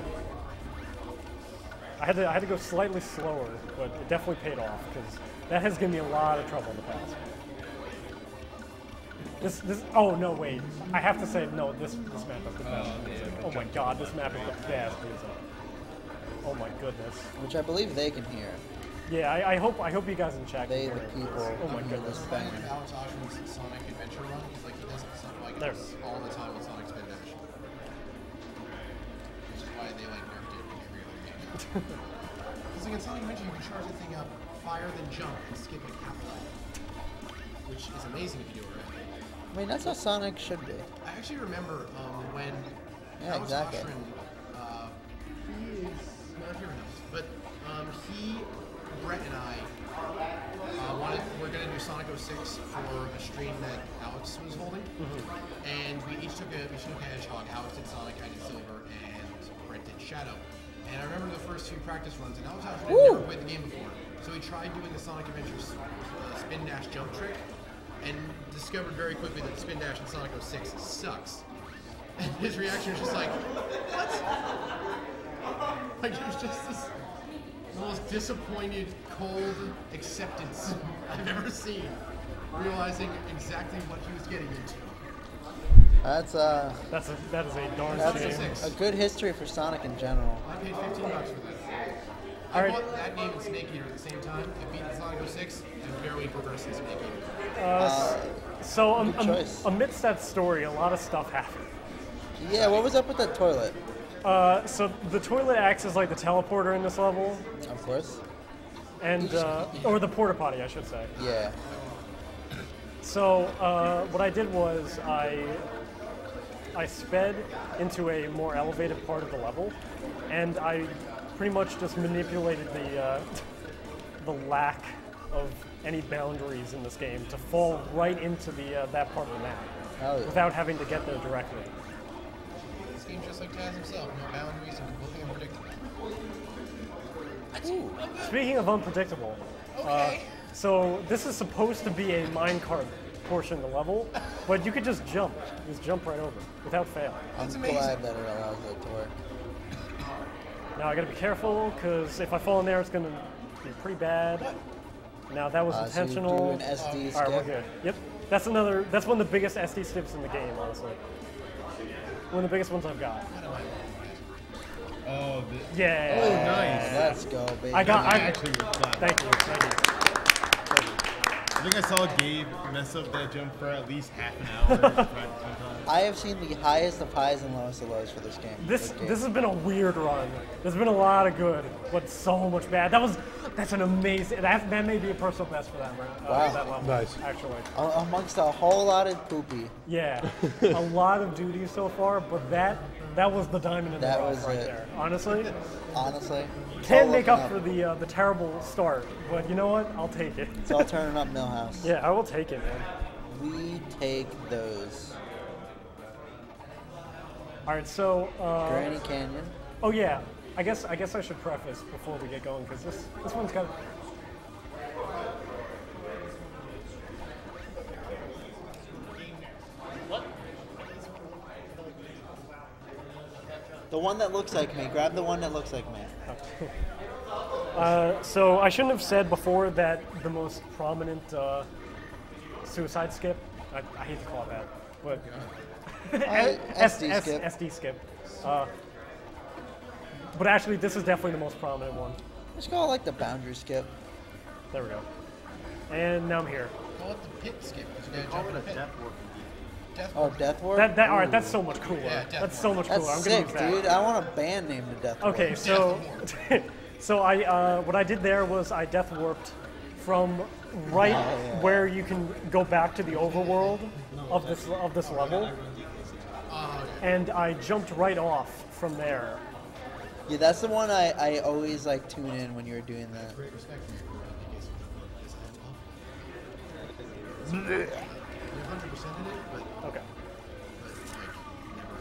I had to go slightly slower, but it definitely paid off because that has given me a lot of trouble in the past. This oh no wait, I have to say no, this map is the best music. Oh my god, this map is the best music. Oh my goodness. Which I believe they can hear. Yeah, I hope you guys in chat can They, hear the it. people, Oh my can hear goodness. this Finding bang. Alex Oshman's Sonic Adventure run, he's like he does stuff like There. this all the time on Sonic Spindash. Which is why they like nerfed it in every other game. Because like in Sonic Adventure you can charge the thing up, fire, then jump, and skip like half a life. Which is amazing if you do it right. I mean, that's how Sonic should be. I actually remember when Yeah, Alex exactly. Oshrin, he is not here enough, but Brett and I we're going to do Sonic 06 for a stream that Alex was holding, and we each took a hedgehog. Alex did Sonic, I did Silver, and Brett did Shadow. And I remember the first few practice runs, and Alex Oshrin had never played the game before, so he tried doing the Sonic Adventures spin dash jump trick, and discovered very quickly that the spin dash in Sonic 06 sucks. And his reaction was just like, what? Like, it was just this the most disappointed, cold acceptance I've ever seen, realizing exactly what he was getting into. That is a darn That's shame. a 6. a good history for Sonic in general. I paid $15 for that. All I right. bought that game and Snake Eater at the same time. I beat Sonic 06 and barely progressed in Snake Eater. So Good choice. amidst that story, a lot of stuff happened. Yeah, what was up with that toilet? So the toilet acts as like the teleporter in this level, Of course. and or the porta potty, I should say. Yeah. So what I did was I sped into a more elevated part of the level, and I pretty much just manipulated the lack of any boundaries in this game to fall right into that part of the map Hell yeah. without having to get there directly. This game's just like Taz himself, no boundaries and completely unpredictable. Speaking of unpredictable, so this is supposed to be a minecart portion of the level, but you could just jump right over without fail. I'm amazing. glad that it allows it to work. Now I gotta be careful because if I fall in there, it's gonna be pretty bad. Now that was intentional. So you do an SD All right, we're skip. good. Yep, that's one of the biggest SD skips in the game, honestly. One of the biggest ones I've got. Oh, Yeah. oh, nice. Let's go, baby. I Actually, was flat. Thank you. I think I saw Gabe mess up that jump for at least half an hour. Sometimes. I have seen the highest of highs and lowest of lows for this game. This has been a weird run. There's been a lot of good, but so much bad. That's an amazing. That may be a personal best for that run. Wow. That level, Nice. actually. Amongst a whole lot of poopy. Yeah, a lot of duties so far, but that was the diamond in the That rough was right it. there. Honestly, Honestly. it's can't all make looking up for the terrible start, but you know what? I'll take it. It's all turning up Millhouse. Yeah, I will take it, man. We take those. All right, so Granny Canyon. oh yeah, I guess I should preface before we get going because this one's got. The one that looks like me. Grab the one that looks like me. So I shouldn't have said before that the most prominent suicide skip. I hate to call it that, but SD skip. SD skip. But actually, this is definitely the most prominent one. Let's call it like the boundary skip. There we go. And now I'm here. Call it the pit skip, because you gotta jump in a pit. Death Oh, Death Warp? All right, that's so much cooler. Yeah, Death that's so much That's cooler. I'm sick, gonna use that. dude. I want a band named the Death Warp. Okay, so so I what I did there was I death warped from right where you can go back to the overworld of this level, and I jumped right off from there. Yeah, that's the one I always like tune in when you were doing that. Great respect for you. You're 100% in it, but Okay. never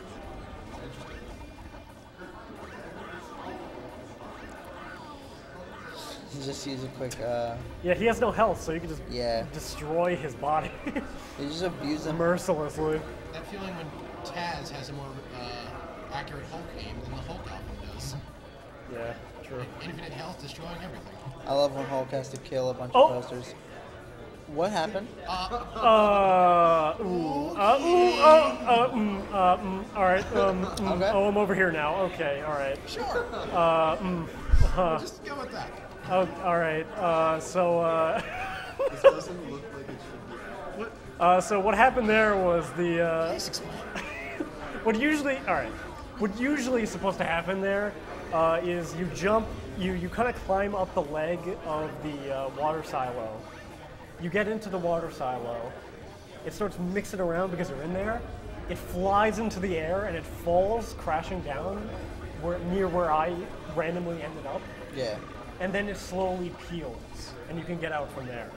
interested. Just use a quick, Yeah, he has no health, so you can just yeah. destroy his body You just abuse them. mercilessly. That feeling when Taz has a more accurate Hulk aim than the Hulk album does. Yeah, true. Infinite health, destroying everything. I love when Hulk has to kill a bunch Oh. of posters. What happened? All right. Okay. Oh, I'm over here now. Okay, all right. Sure. Just go with that. Oh, all right. This doesn't look like it should be. So what happened there was the Please explain. what usually is supposed to happen there is you jump, you kind of climb up the leg of the water silo. You get into the water silo, it starts mixing around because you're in there. It flies into the air and it falls crashing down near where I randomly ended up. Yeah. And then it slowly peels, and you can get out from there.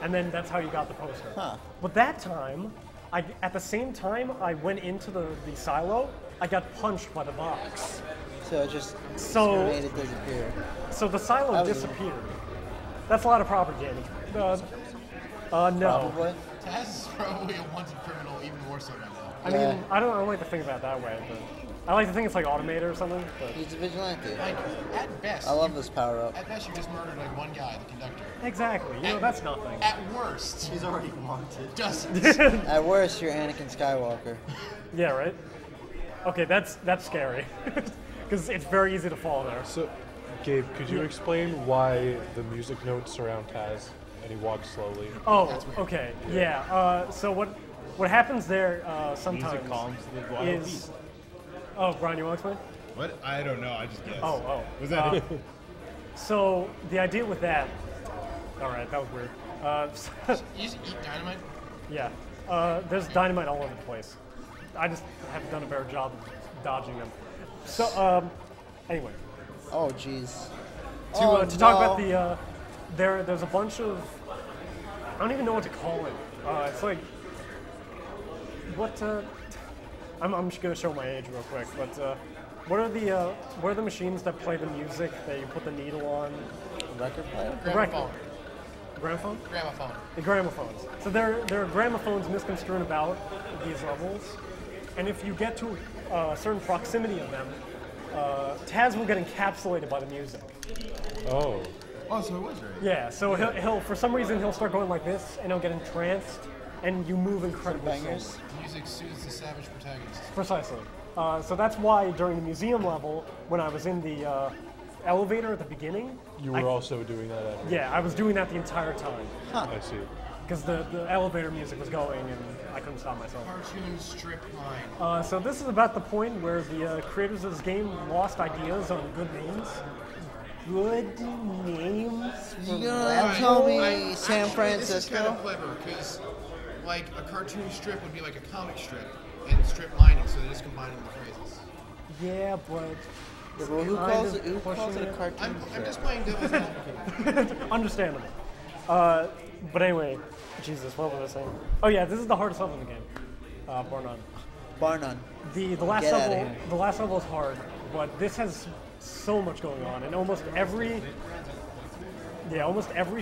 And then that's how you got the poster. Huh. But that time, at the same time I went into the silo, I got punched by the box. So it just made it disappear. So the silo disappeared. That's a lot of property damage. No. Probably. Taz is probably a wanted criminal, even more so right now. I mean, I don't like to think about it that way, but I like to think it's like automated or something. But. He's a vigilante. Like, at best, I love this power up. At best, you just murdered like one guy, the conductor. Exactly. You know, that's nothing. At worst, He's already wanted. dozens. At worst, you're Anakin Skywalker. Yeah, right? Okay, that's scary. Because it's very easy to fall there. So, Gabe, could you explain why the music notes surround Taz and he walks slowly? Oh, okay. Yeah. So what happens there sometimes Music calms the wild is... beast. Oh, Brian, you want to explain? What? I don't know. I just guessed. Oh. Was that it? So the idea with that... All right, that was weird. You just eat dynamite? Yeah. There's dynamite all over the place. I just haven't done a better job of dodging them. So, anyway. Oh, jeez. To talk about the... there's a bunch of... I don't even know what to call it. It's like... What... I'm just going to show my age real quick, but... what are the machines that play the music that you put the needle on? Record player? The record. Gramophone? Gramophone. The gramophones. So there are gramophones misconstrued about these levels, and if you get to a certain proximity of them, Taz will get encapsulated by the music. Oh. Oh, so it was right. Yeah, so he'll for some reason he'll start going like this, and he'll get entranced, and you move incredibly slowly. Bangers. Music soothes the savage protagonist. Precisely. So that's why during the museum level, when I was in the elevator at the beginning, You were also doing that at yeah, I was doing that the entire time I see. because the elevator music was going, and I couldn't stop myself. Cartoon strip line. So this is about the point where the creators of this game lost ideas on good names. Good names. For You gonna tell me Actually, San This is kind Francisco? of clever because, like, a cartoon strip would be like a comic strip, and strip lining, so they're just combining the phrases. Yeah, but Well, who kind calls of it a pushing cartoon? I'm just playing devil's advocate. understandable. But anyway, Jesus, what was I saying? Oh yeah, this is the hardest level in the game, bar none. Bar none. The last Get outta level, here. the last level is hard, but this has so much going on, and almost every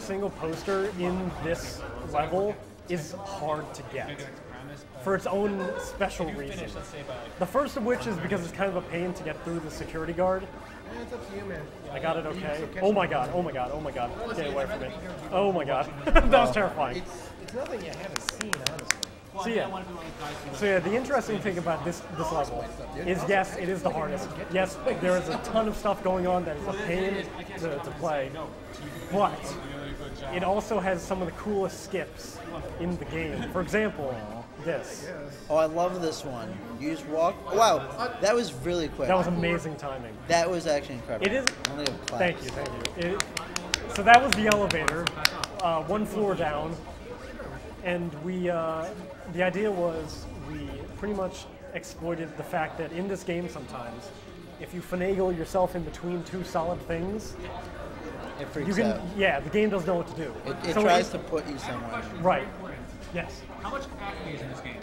single poster in this level is hard to get for its own special reason. The first of which is because it's kind of a pain to get through the security guard. It's up to you, man. I got it okay. Oh my god, oh my god, oh my god. Get away from me. Oh my god. That was terrifying. It's nothing you haven't seen, honestly. So yeah, the interesting thing about this level is, yes, it is the hardest. Yes, there is a ton of stuff going on that is a pain to play, but it also has some of the coolest skips in the game. For example, this. Oh, I love this one. You just walk. Wow, that was really quick. That was amazing timing. That was actually incredible. It is. Only a clap. Thank you. So that was the elevator, one floor down, and the idea was we pretty much exploited the fact that in this game sometimes, if you finagle yourself in between two solid things, It freaks you can. out. Yeah, the game doesn't know what to do. It So tries to put you somewhere. Right. Yes. How much acme is in this game?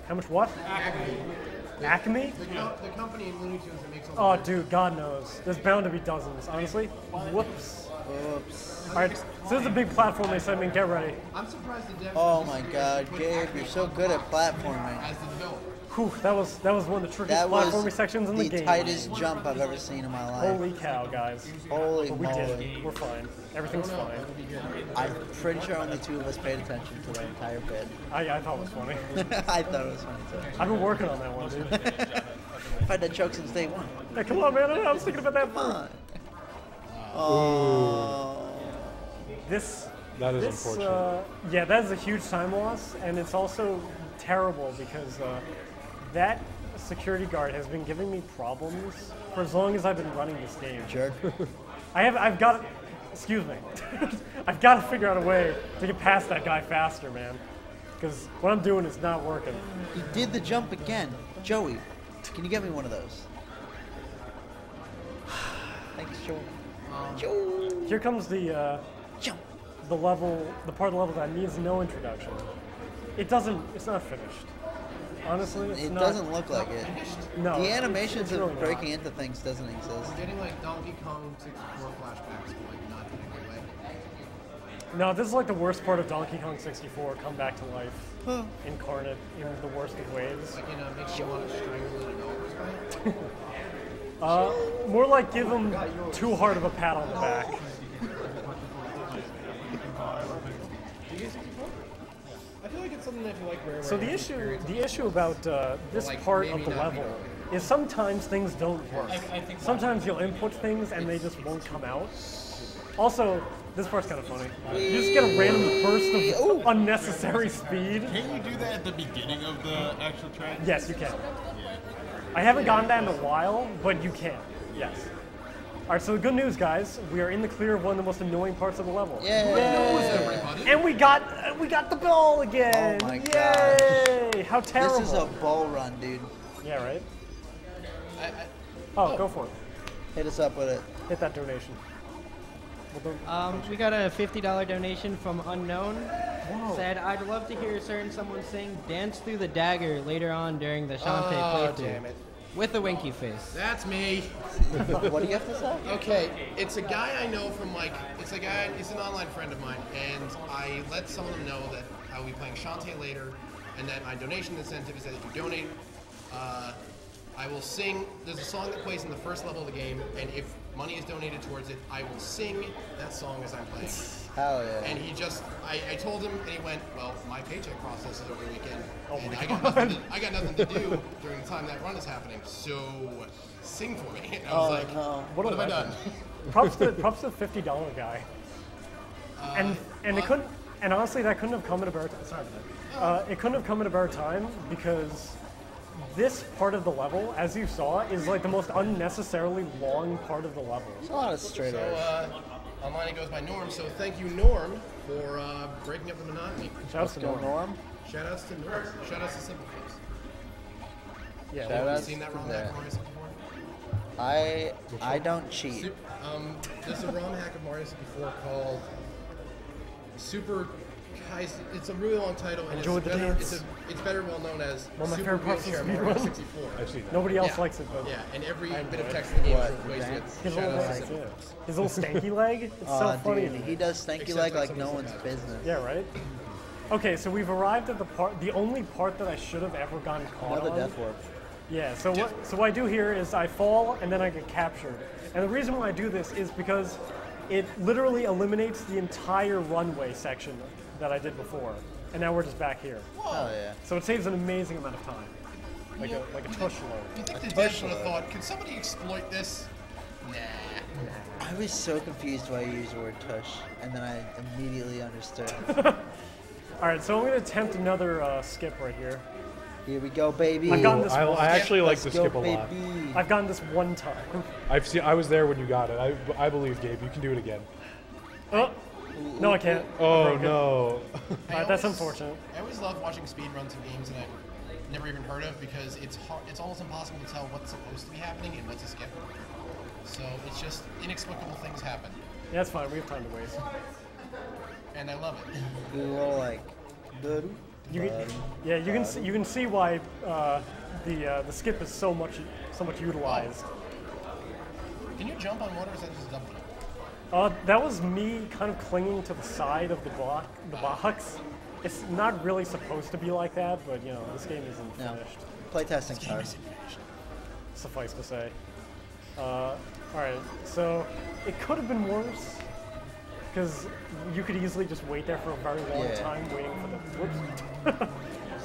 How much what? Acme? The company in Looney Tunes that makes Oh, all the dude, God knows. There's bound to be dozens, honestly. Whoops. Oops. All right, so this is a big platforming segment. Get ready. I'm surprised the devs Oh my God, Gabe, you're so good at platforming. as the developer. Whew, that was one of the trickiest That was platforming sections in the game. tightest jump I've ever seen in my life. Holy cow, guys. Holy But we did moly. it. We're fine. Everything's fine. I'm pretty sure only two of us paid attention to the entire bit. I thought it was funny. I thought it was funny too. I've been working on that one, dude. I've had that joke since day one. Hey, come on, man. I was thinking about that Come first. on. Oh. This. That is This, unfortunate. yeah, that is a huge time loss, and it's also terrible because that security guard has been giving me problems for as long as I've been running this game. Jerk. I've got, excuse me, I've got to figure out a way to get past that guy faster, man. because what I'm doing is not working. He did the jump again. Joey, can you get me one of those? Thanks, Joey. Joey. Here comes the Jump. the level, the part of the level that needs no introduction. It's not finished. Honestly, it's It not. doesn't look like it. No. The animations it's really of not. breaking into things doesn't exist. We're getting like Donkey Kong 64 flashbacks, but like not in a good way. No, this is like the worst part of Donkey Kong 64, come back to life, Huh. incarnate in the worst of ways. Like, makes you want to strangle the developers by it. More like give them too hard of a pat on the back. I feel like it's something that if you like rare. So the issue about this Like, part of maybe the not level be is sometimes things don't work. I think Sometimes you'll input things and they just won't come out. Also, this part's kind of funny. You just get a random burst of unnecessary speed. Can you do that at the beginning of the actual track? Yes, you can. I haven't gotten that in a while, but you can. Yes. All right, so the good news, guys, we are in the clear of one of the most annoying parts of the level. Yeah. And we got the ball again. Oh my Yay! How terrible. This is a ball run, dude. Yeah, right? Oh, go for it. Hit us up with it. Hit that donation. We got a $50 donation from Unknown. Said, I'd love to hear someone sing Dance Through the Dagger later on during the Shantae playthrough. Damn it. With a winky face. That's me. What do you have to say? Okay, it's a guy I know from he's an online friend of mine, and I let some of them know that I will be playing Shantae later, and that my donation incentive is that if you donate, I will sing. There's a song that plays in the first level of the game, and if money is donated towards it, I will sing that song as I'm playing. Hell yeah. And he just, I told him, and he went, well, my paycheck process is over the weekend, and I got nothing to do during the time that run is happening, so sing for me. And I was like, no. what have I done? Props to the $50 guy. And it couldn't. And honestly, that couldn't have come at a better time. Sorry about that. It couldn't have come at a better time because this part of the level, as you saw, is like the most unnecessarily long part of the level. It's a lot of straight edge. So, online it goes by Norm, so thank you, Norm, for breaking up the monotony. Shouts to Norm. Norm. Shoutouts to Norm. Shoutouts to Simple Face. Yeah. Shout Have you outs seen that to ROM that. hack of Mario 64? I don't cheat. There's a ROM hack of Mario 64 called Super Kaiser. It's a really long title, and Enjoy it's the better, dance. it's better well known as One of my Super favorite parts of Wheelchair Speedrun. Mario 64. I've seen that. Nobody else Yeah. likes it, but Yeah, and every I bit of enjoy text it. in the game What, is replaced dance? with his little shoutouts to legs, Simple yeah. Face. His little stanky leg. It's so funny. Dude, he does stanky Except leg for like some no of one's his business. Yeah, right? Okay, so we've arrived at the only part that I should have ever gotten caught Another on. death warp. Yeah, so what I do here is I fall and then I get captured. And the reason why I do this is because it literally eliminates the entire runway section that I did before. And now we're just back here. Hell yeah. So it saves an amazing amount of time. Like a tush load. You think the devs would have thought, could somebody exploit this? Nah. I was so confused why you used the word tush, and then I immediately understood. Alright, so I'm gonna attempt another skip right here. Here we go, baby. I've gotten this I once. actually like Let's the go, skip a lot. baby. I've gotten this one time. I was there when you got it. I believe, Gabe. You can do it again. Oh, no, I can't. I Oh broke it. no. That's unfortunate. I always love watching speedruns of games that I've never even heard of because it's hard, it's almost impossible to tell what's supposed to be happening and what's a skip. So it's just inexplicable things happen, Yeah, that's fine. We have time to waste. and I love it. We were all like, "Doo-doo, You can, yeah, you can see why the skip is so much utilized. Can you jump on water or is that just a double jump? That was me kind of clinging to the side of the box. It's not really supposed to be like that, but you know, this game isn't No. finished. Playtesting's hard. Suffice to say. Alright, so it could have been worse, because you could easily just wait there for a very long Yeah. time waiting for the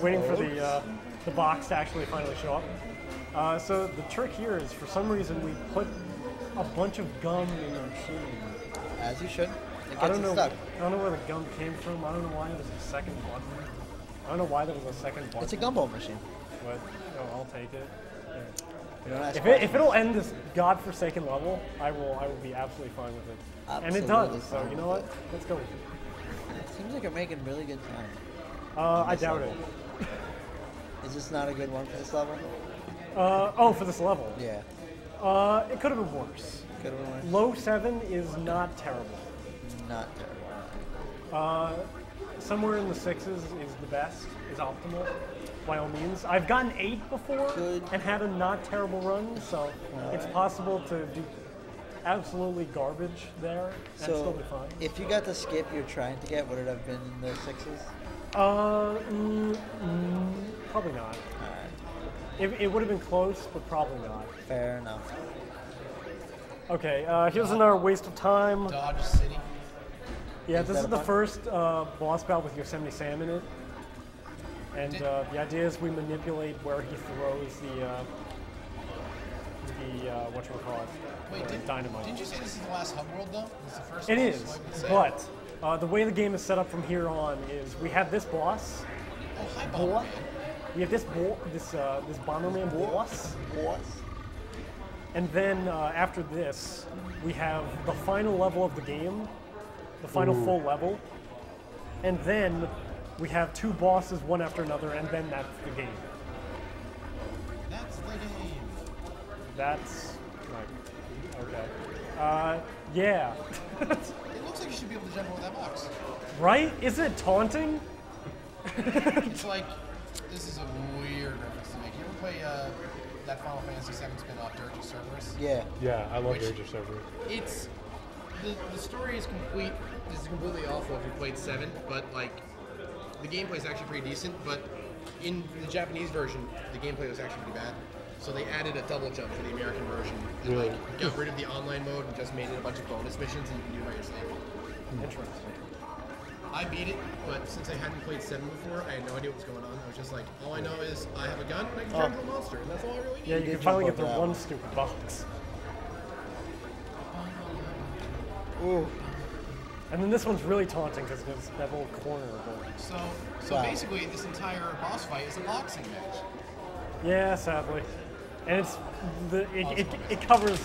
waiting for the box to actually finally show up. So the trick here is, for some reason, we put a bunch of gum in the machine. As you should. It I gets don't it know. stuck. I don't know where the gum came from. I don't know why there's a second button. I don't know why there was a second button. It's a gumball machine. But I'll take it. You don't ask If questions. it'll end this godforsaken level, I will be absolutely fine with it. And it Absolutely does. So fine you know with what? Let's go with it. Seems like you're making really good time. I doubt it. Is this not a good one for this level? Oh, for this level? Yeah. It could have been worse. Could have been worse. Low 7 is not terrible. Not terrible. Somewhere in the 6s is the best, is optimal, by all means. I've gotten 8 before Good. and had a not terrible run, so it's possible to do absolutely garbage there and still So, be fine. if you got the skip you're trying to get, would it have been the 6s? Probably not. Alright. It would have been close, but probably not. Fair enough. Okay, here's another waste of time. Dodge City. Yeah, Is this that is a the fun? first boss battle with Yosemite Sam in it. And the idea is we manipulate where he throws the whatchamacallit, Wait, dynamite. didn't you say this is the last hub world though? It's the first It one, is, so I can say but the way the game is set up from here on is we have this boss, Oh, hi, Bomberman. we have this this Bomberman boss, and then after this we have the final level of the game, the final full level, and then we have 2 bosses one after another, and then that's the game. That's the game. That's right. Okay. Yeah. It looks like you should be able to jump over that box. Right? Isn't it taunting? It's like, this is a weird reference to make. You ever play that Final Fantasy VII spin-off, Dirge of Cerberus? Yeah. Yeah, I love Which- Dirge of Cerberus. It's the story is completely awful if you played 7, but like the gameplay is actually pretty decent. But in the Japanese version, the gameplay was actually pretty bad. So they added a double jump for the American version and Really? like got rid of the online mode and just made it a bunch of bonus missions and you can do it by yourself. Interesting. I beat it, but since I hadn't played 7 before, I had no idea what was going on. I was just like, all I know is I have a gun and I can turn into a monster, and that's all I really need. Yeah, you did can finally jump get the over that one one. stupid box. Ooh. And then this one's really taunting because there's that little corner of it. So Wow. basically, this entire boss fight is a boxing match. Yeah, sadly. And it's it covers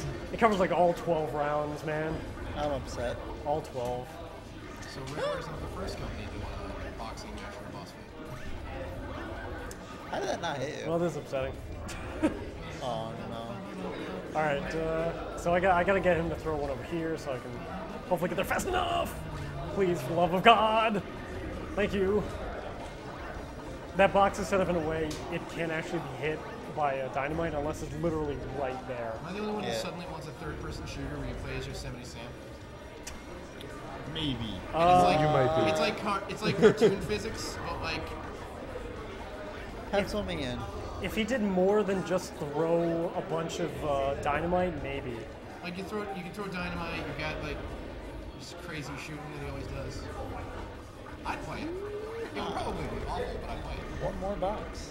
like all 12 rounds, man. I'm upset. All 12. So Ripper is not the first company to do a boxing match for a boss fight. How did that not hit you? Well, this is upsetting. Oh no. All right, so I gotta get him to throw one over here so I can hopefully get there fast enough. Please, for the love of God. Thank you. That box is set up in a way it can't actually be hit by a dynamite unless it's literally right there. Am I the only one who Yeah. suddenly wants a third-person shooter where you play as Yosemite Sam? Maybe. It's you might be. It's like cartoon physics, but like Pencil me in. If he did more than just throw a bunch of dynamite, maybe. you can throw dynamite. You got like this crazy shooting that he always does. I'd play it. It would probably be awful, but I'd play it. One more box.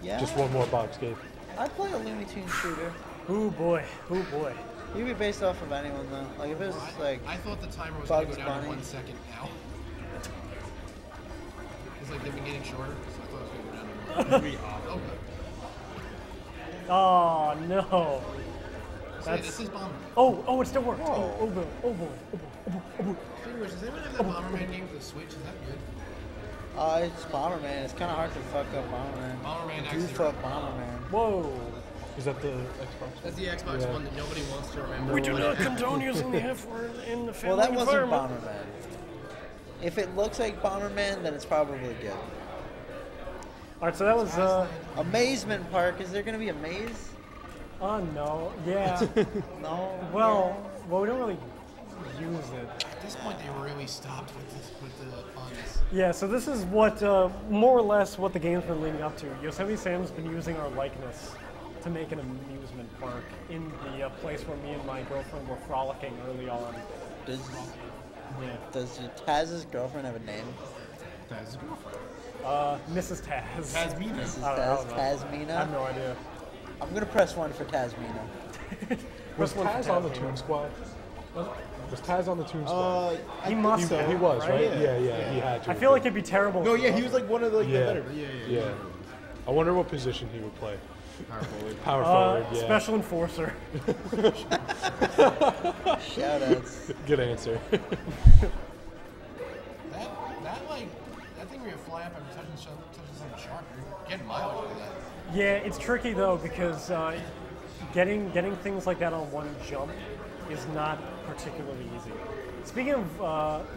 Yeah. Just one more box, Gabe. I'd play a Looney Tunes shooter. Ooh boy, ooh boy. You could be based off of anyone though. Like if it was like I thought the timer was going to Bugs go down to Bunny. 1 second now. It's like they've been getting shorter, so I thought it was going to go down to 1. Pretty awful. Okay. Oh no. So yeah, That's this is Bomberman. oh it still worked. Oh boy, oh boy, oh boy, oh boy, oh boy. Speaking of which, does anyone have that Bomberman game for the Switch? Is that good? it's Bomberman. It's kind of hard to fuck up Bomberman. Bomberman Do actually. fuck Bomberman. Whoa. Is that the Xbox? That's the Xbox Yeah. one that nobody wants to remember. We do but not it happened. condone using the F word in the family Well, that wasn't environment. Bomberman. If it looks like Bomberman, then it's probably good. All right, so that was Amazement Park. Is there gonna be a maze? oh no, yeah. No. well, we don't really use it. At this point, they really stopped with the puns. Yeah, so this is what more or less what the game's been leading up to. Yosemite Sam's been using our likeness to make an amusement park in the place where me and my girlfriend were frolicking early on. Does Yeah. Taz's girlfriend have a name? That's his girlfriend. Mrs. Taz. Tasmina. Mrs. I don't know. Tasmina. I have no idea. I'm gonna press 1 for Tasmina. Was Press one for Taz on the Taz, Toon Squad? Was Taz on the Toon Squad? He must have. He was, right? Yeah. Yeah, he had to. I feel like it'd be terrible. No, yeah, he was like one of the, like, Yeah. the better. Yeah. Yeah. I wonder what position he would play. Power forward. Power forward, yeah. Special enforcer. Shoutouts. Good answer. That thing where you map. I'm touching something sharp. You're getting mileage out of that. Yeah, it's tricky though because getting things like that on one jump is not particularly easy. Speaking of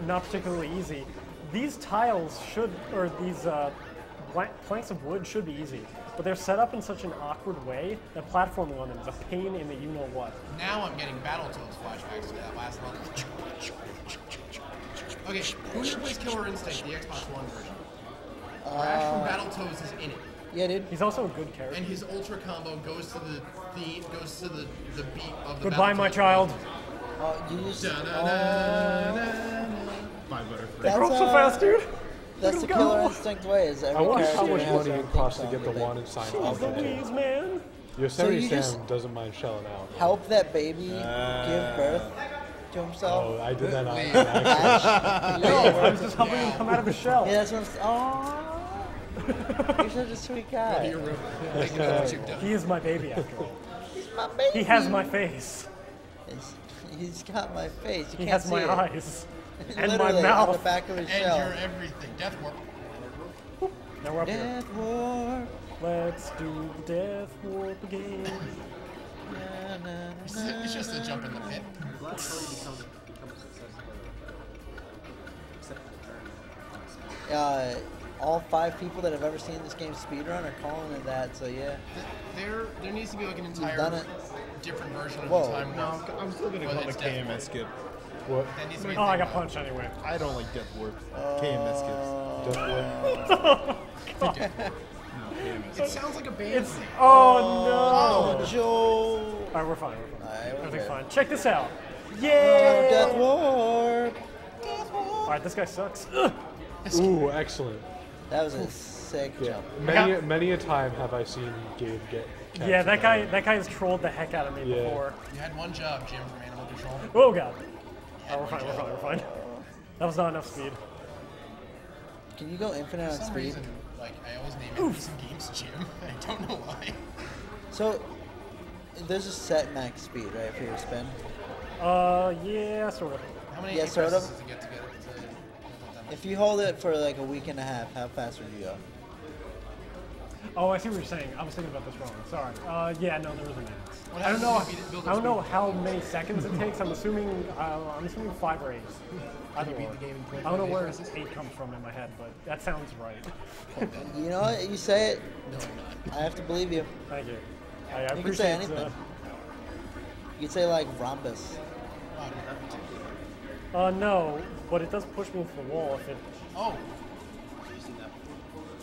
not particularly easy, these tiles should, or these planks of wood should be easy, but they're set up in such an awkward way that platforming on them is a pain in the you-know-what. Now I'm getting Battletoads flashbacks to that last level. Okay, who here plays Killer Instinct, the Xbox One version? Rash from Battletoads is in it. Yeah, dude. He's also a good character. And his ultra combo goes to the beat of the Goodbye, my Battletoads child. You just. Bye, Butterfree. They grow so fast, dude. That's the Go. Killer Instinct way. Is every I wonder how character much has money their it own costs to theme get the song that wanted sign Jeez off of it. Louise, man. Yosemite you Sam just- doesn't mind shelling out. help that baby give birth to himself. Oh, I did that on Leave. accident. I was just helping him come out of his shell. Yeah, that's what I'm saying. Aww. You're such a sweet guy. You're real. Thank you for what you've done. He is my baby after all. He's my baby. He has my face. He's got my face. You He can't has see my it. eyes. And my Literally, on the mouth. back of his And shell. you're everything. Death Warp. Now we're up here. Death War. Let's do the death warp again. Na, na, na, It's just a jump in the pit. Black Cody becomes a success except for the turn. All 5 people that have ever seen this game speedrun are calling it that, so yeah. There needs to be like an done entire it. different version of Whoa. the time No, warp. I'm still gonna Well, call it it's a Death KMS skip. What? That needs to be a Oh, I thing got now. punched anyway. I don't like Death Warps. KMS skips. Death Warp? No, KMS. It sounds like a band. It's oh Oh, Joel. no! All right, we're fine. Alright, we're Everything's good. fine. Check this out. Oh, Yeah. Death Warp. All right, this guy sucks. Ugh. Ooh, excellent. That was a sick Yeah. jump. Many a time have I seen Gabe get Yeah, that guy captured. that guy has trolled the heck out of me Yeah. before. You had one job, Jim, from Animal Control. Oh god. You Oh, had we're one fine. We're job. fine. We're fine. That was not enough speed. Can you go infinite For on some speed? reason, like I always name enemies in games Jim. I don't know why. So, there's a set max speed, right, for your spin? Yeah, sort of. How many Yeah, A sort presses of. does it get to get it to that much? If you hold it for like a week and a half, how fast would you go? Oh, I see what you're saying. I was thinking about this wrong. Sorry. Yeah, no, there is a max. What I don't happens know. if you build I don't know speed? how many seconds it takes. I'm assuming 5 or 8. Either you beat or. the game in I don't know 25 where presses? 8 comes from in my head, but that sounds right. You know what? You say it, No, I'm not. I have to believe you. Thank you. I You can appreciate say anything. You could say like rhombus. No, but it does push me into the wall if it. Oh,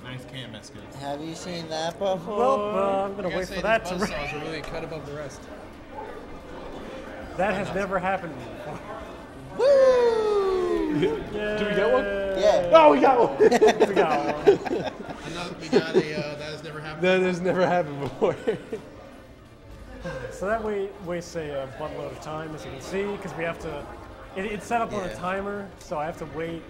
Nice KMS skip. Have you seen that before? Well, I'm I gonna gotta wait say for that to. these buzzsaws are really cut above the rest. That has never happened before. Woo! Did we get one? Yeah. Oh, we got one. We got one. We got a that has never happened. That has never happened before. So that wastes a buttload of time, as you can see, because we have to. It's set up on a Yeah. timer, so I have to wait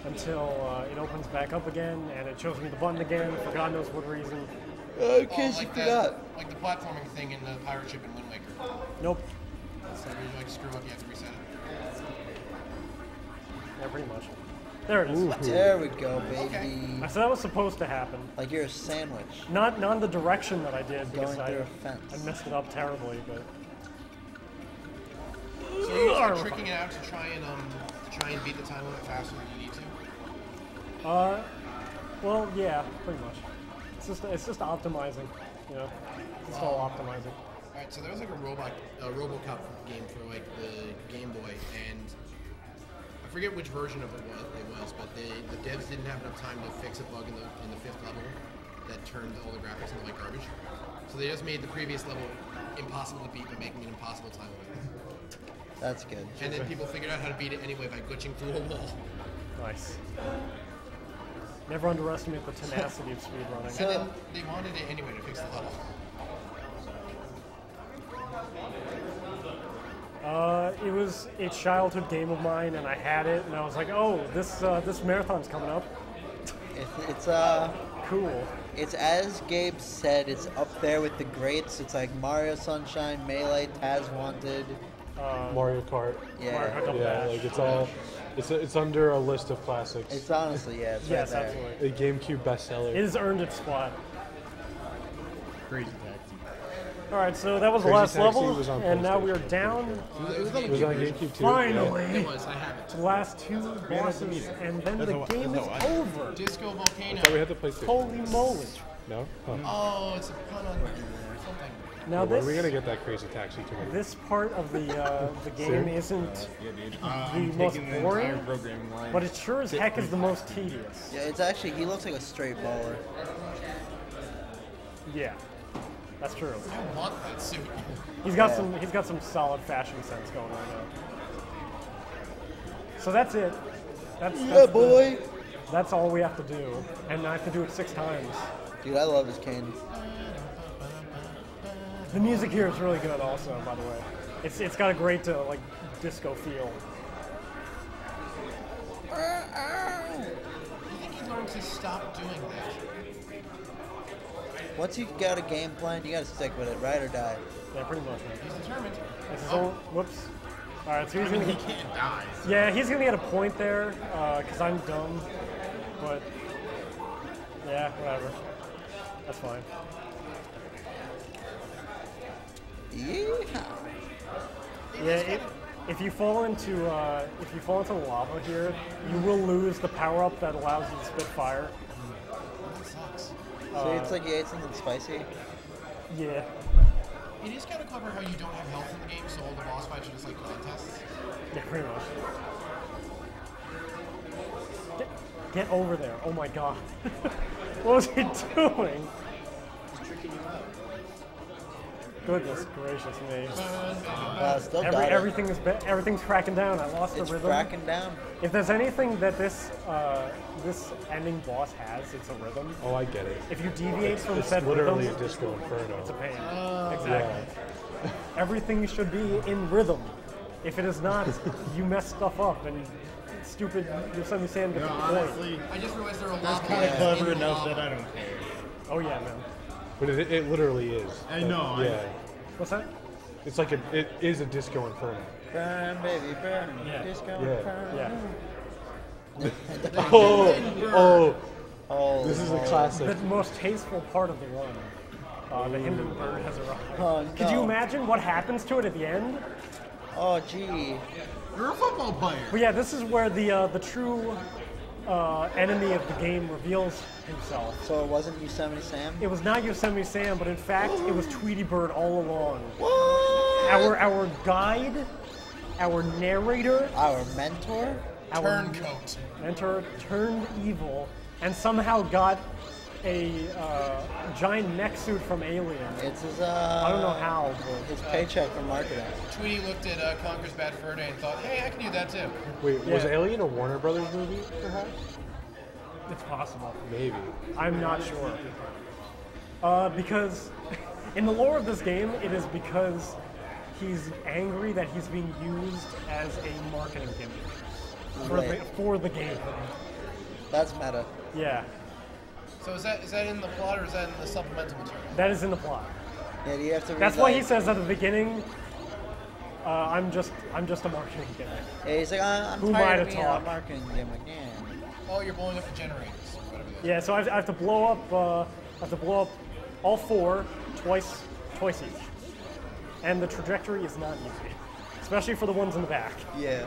until it opens back up again, and it shows me the button again for God knows what reason. In case you like forgot. like the platforming thing in the pirate ship in Wind Waker. Nope. So when you like screw up, you have to reset it. Yeah, pretty much. There it is. There we go, baby. Okay. So that was supposed to happen. Like you're a sandwich. Not in the direction that I did because Going through I a fence. messed it up terribly, but. So you're just like, tricking it out to try and beat the time limit faster than you need to. Well, yeah, pretty much. It's just optimizing, you know. It's all optimizing. All right, so there was like a RoboCop game for like the Game Boy, and I forget which version of it was, but the devs didn't have enough time to fix a bug in the 5th level that turned all the graphics into like garbage. So they just made the previous level impossible to beat by making an impossible time limit. That's good. And then people figured out how to beat it anyway by glitching through a wall. Nice. Never underestimate the tenacity of speedrunning. So- And then they wanted it anyway to fix the level. It was a childhood game of mine, and I had it, and I was like, "Oh, this marathon's coming up. Cool." It's as Gabe said. It's up there with the greats. It's like Mario Sunshine, Melee, Taz Wanted, Mario Kart. Yeah. Mario Kart Double Yeah, Dash. like it's all, it's under a list of classics. It's honestly, yeah, it's Yes, right there. absolutely. A GameCube bestseller. It has earned its spot. Crazy Taxi. All right, so that was the Crazy last Taxi level, was on and now we are PlayStation. down It was on It was on GameCube too. finally It was. I have it. to the last two bosses, and then the game is over. Disco Volcano. So we had to play. Holy moly! No. Huh. Oh, it's a pun on something. Now Where are we this gonna get that Crazy Taxi to? this part of the game isn't Yeah, dude. the I'm most taking the boring, entire programming line. but it sure as heck is the most tedious. Yeah, it's actually, he looks like a straight baller. Yeah, that's true. I want that suit. He's got some solid fashion sense going on there. So that's it. That's boy. That's all we have to do, and I have to do it 6 times. Dude, I love his cane. The music here is really good, also. By the way, it's got a great like disco feel. You think he learned to stop doing that? Once you got a game plan, you gotta stick with it, ride or die. Yeah, pretty much. Man. He's determined. This is all, whoops. All right, so he's I mean, gonna he can't die. yeah, he's gonna get a point there because I'm dumb, but yeah, whatever. That's fine. Yeah. Yeah, if you fall into lava here, you will lose the power up that allows you to spit fire. That sucks. So it's like you ate something spicy. Yeah. It is kind of clever how you don't have health in the game, so all the boss fights are just like contests. Yeah, pretty much. Get over there. Oh my god. What was he doing? He's tricking you out. Goodness gracious me. Still got it. Everything's cracking down. I lost It's the rhythm. cracking down. If there's anything that this ending boss has, it's a rhythm. Oh, I get it. If you deviate from It's said literally rhythm, a Disco Inferno. it's a pain. Exactly. Everything should be in rhythm. If it is not, you mess stuff up and stupid Yosemite Sam gets No, a point. honestly, I just realized there are a that's lot kind of of clever enough that I don't care. Oh yeah, man. But it literally is. I know, Yeah. What's that? It's like it is a Disco Inferno. Burn, baby, burn. Yeah. Disco Yeah. Inferno. Yeah. Oh, This is a Lord. classic. The most tasteful part of the run. The Hindenburg has arrived. Oh, Could you no. imagine what happens to it at the end? Oh, gee. You're a football player. But yeah, this is where the true enemy of the game reveals himself. So it wasn't Yosemite Sam? It was not Yosemite Sam, but in fact, it was Tweety Bird all along. What? Our guide, our narrator, Our mentor? our turncoat. mentor turned evil, and somehow got a giant mech suit from Alien. It's his, I don't know how, but his paycheck from marketing. Tweety looked at Conker's Bad Fur Day and thought, hey, I can do that too. Wait, was Yeah. Alien a Warner Brothers movie, perhaps? it's possible. Maybe. I'm not sure. Because in the lore of this game, it is because he's angry that he's being used as a marketing gimmick Right. for the game. That's meta. Yeah, So is that in the plot or is that in the supplemental material? that is in the plot. Yeah, do you have to read That's why he like- says at the beginning, I'm just a marketing gimmick. Yeah, he's like, I'm Who am I tired to of being a talk? marketing gimmick. Yeah. Oh, you're blowing up the generators. Whatever that is. Yeah, so I have to blow up all 4 twice each, and the trajectory is not easy, especially for the ones in the back. Yeah.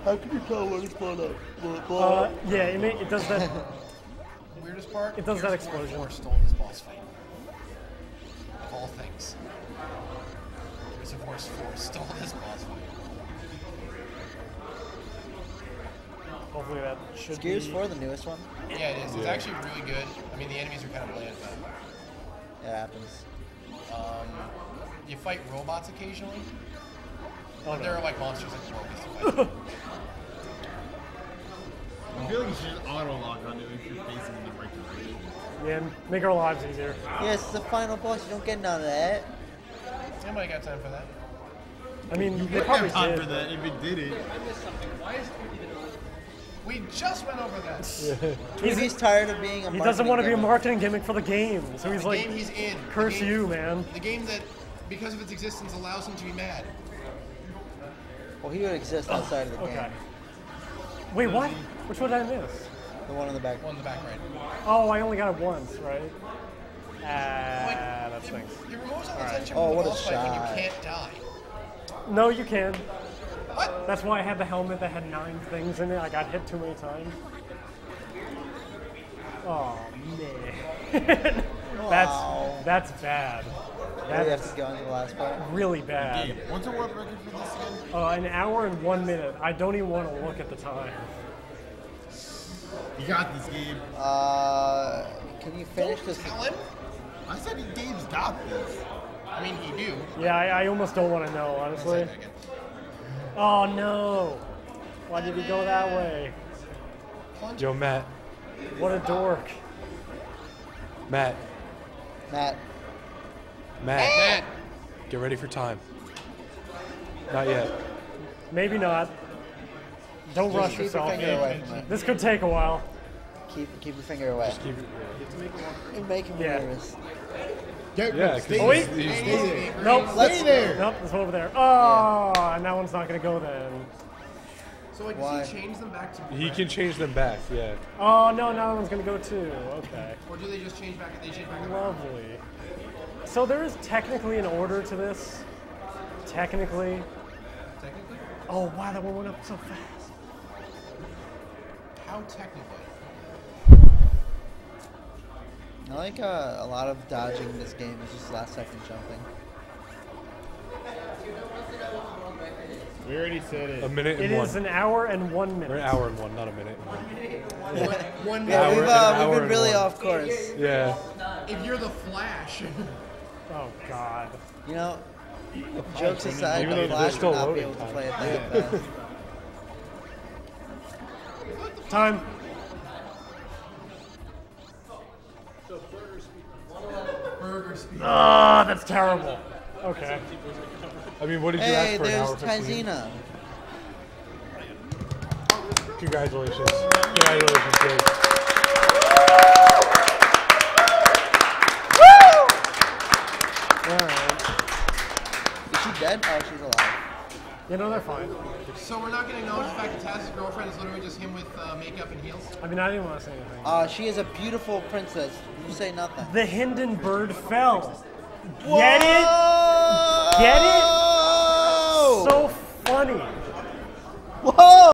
How can you tell when it's blown up? Yeah, it does that. The weirdest part? It does that Gears of War explosion. 4 stole this boss fight. Of all things. Gears of War 4 stole this boss fight. Hopefully that should Is Gears be. 4 the newest one? Yeah, it is. It's actually really good. I mean, the enemies are kind of bland, It happens. but you fight robots occasionally. Oh, There no. are like monsters like robots to fight. I feel like you should just auto lock onto it if you're facing in the right direction. Yeah, make our lives easier. Yes, it's the final boss. You don't get none of that. Somebody got time for that. I mean, they You probably have time did. for that if it did it. We just went over that. He's tired of being a He doesn't want to be a gimmick. marketing gimmick for the game, so he's The like, game he's in. curse the game, you, man. The game that because of its existence, allows him to be mad. Well, he would exist outside of the Okay. game. Wait, what? Which one did I miss? The one in the back. One in the back right. Oh, I only got it once, right? That stinks. It removes all the Alright. tension Oh, from the what a boss fight when shot. you can't die. No, you can. What? That's why I had the helmet that had 9 things in it. I got hit too many times. Oh man, Wow. that's bad. Now you have That's to go into the last part. really bad. Gabe, what's the world record for this again? An hour and 1 minute. I don't even want to look at the time. You got this, Gabe. Can you finish this? Tell him. I said Gabe's got this. I mean, he do. Yeah, I almost don't want to know, honestly. Oh no! Why did he go that way? Yo, Matt. What a dork. Matt. Matt. Matt. Get ready for time. Not yet. Maybe not. Don't rush Keep your yourself. finger away from it. This could take a while. Keep your finger away. Just keep it. You're making me Yeah. nervous. Yeah, because Oh, wait. Stay there. Nope. Let's- Stay there. Nope, this one over there. Oh, and that one's not going to go then. So like, Why? does he change them back to he can change them back, yeah. Oh, no, that one's going to go too. Okay. or do they just change back? They change back. Lovely. So there is technically an order to this. Technically. Technically? Oh, wow, that one went up so fast. How technically? I like a lot of dodging in this game is just last second jumping. We already said it. A minute It and one. is an hour and 1 Or minute. an hour and one, not a minute. One Yeah, Hour- we've an hour been and really one. off course. Yeah. If you're the Flash. Oh, God. You know, jokes aside, Even the though they're Flash still would not be loading able to time. play it that fast. Time. Burger speed. Ah, that's terrible. Okay. I mean, what did you Hey, ask for? An there's hour 15? Taizina. Congratulations. Congratulations, Gabe. Alright. Is she dead? Oh, she's alive. You know, they're fine. So we're not going to acknowledge the fact that Taz's girlfriend is literally just him with makeup and heels? I mean, I didn't want to say anything. She is a beautiful princess. You say nothing. The Hindenburg fell. Get it? Get it? So funny. Whoa!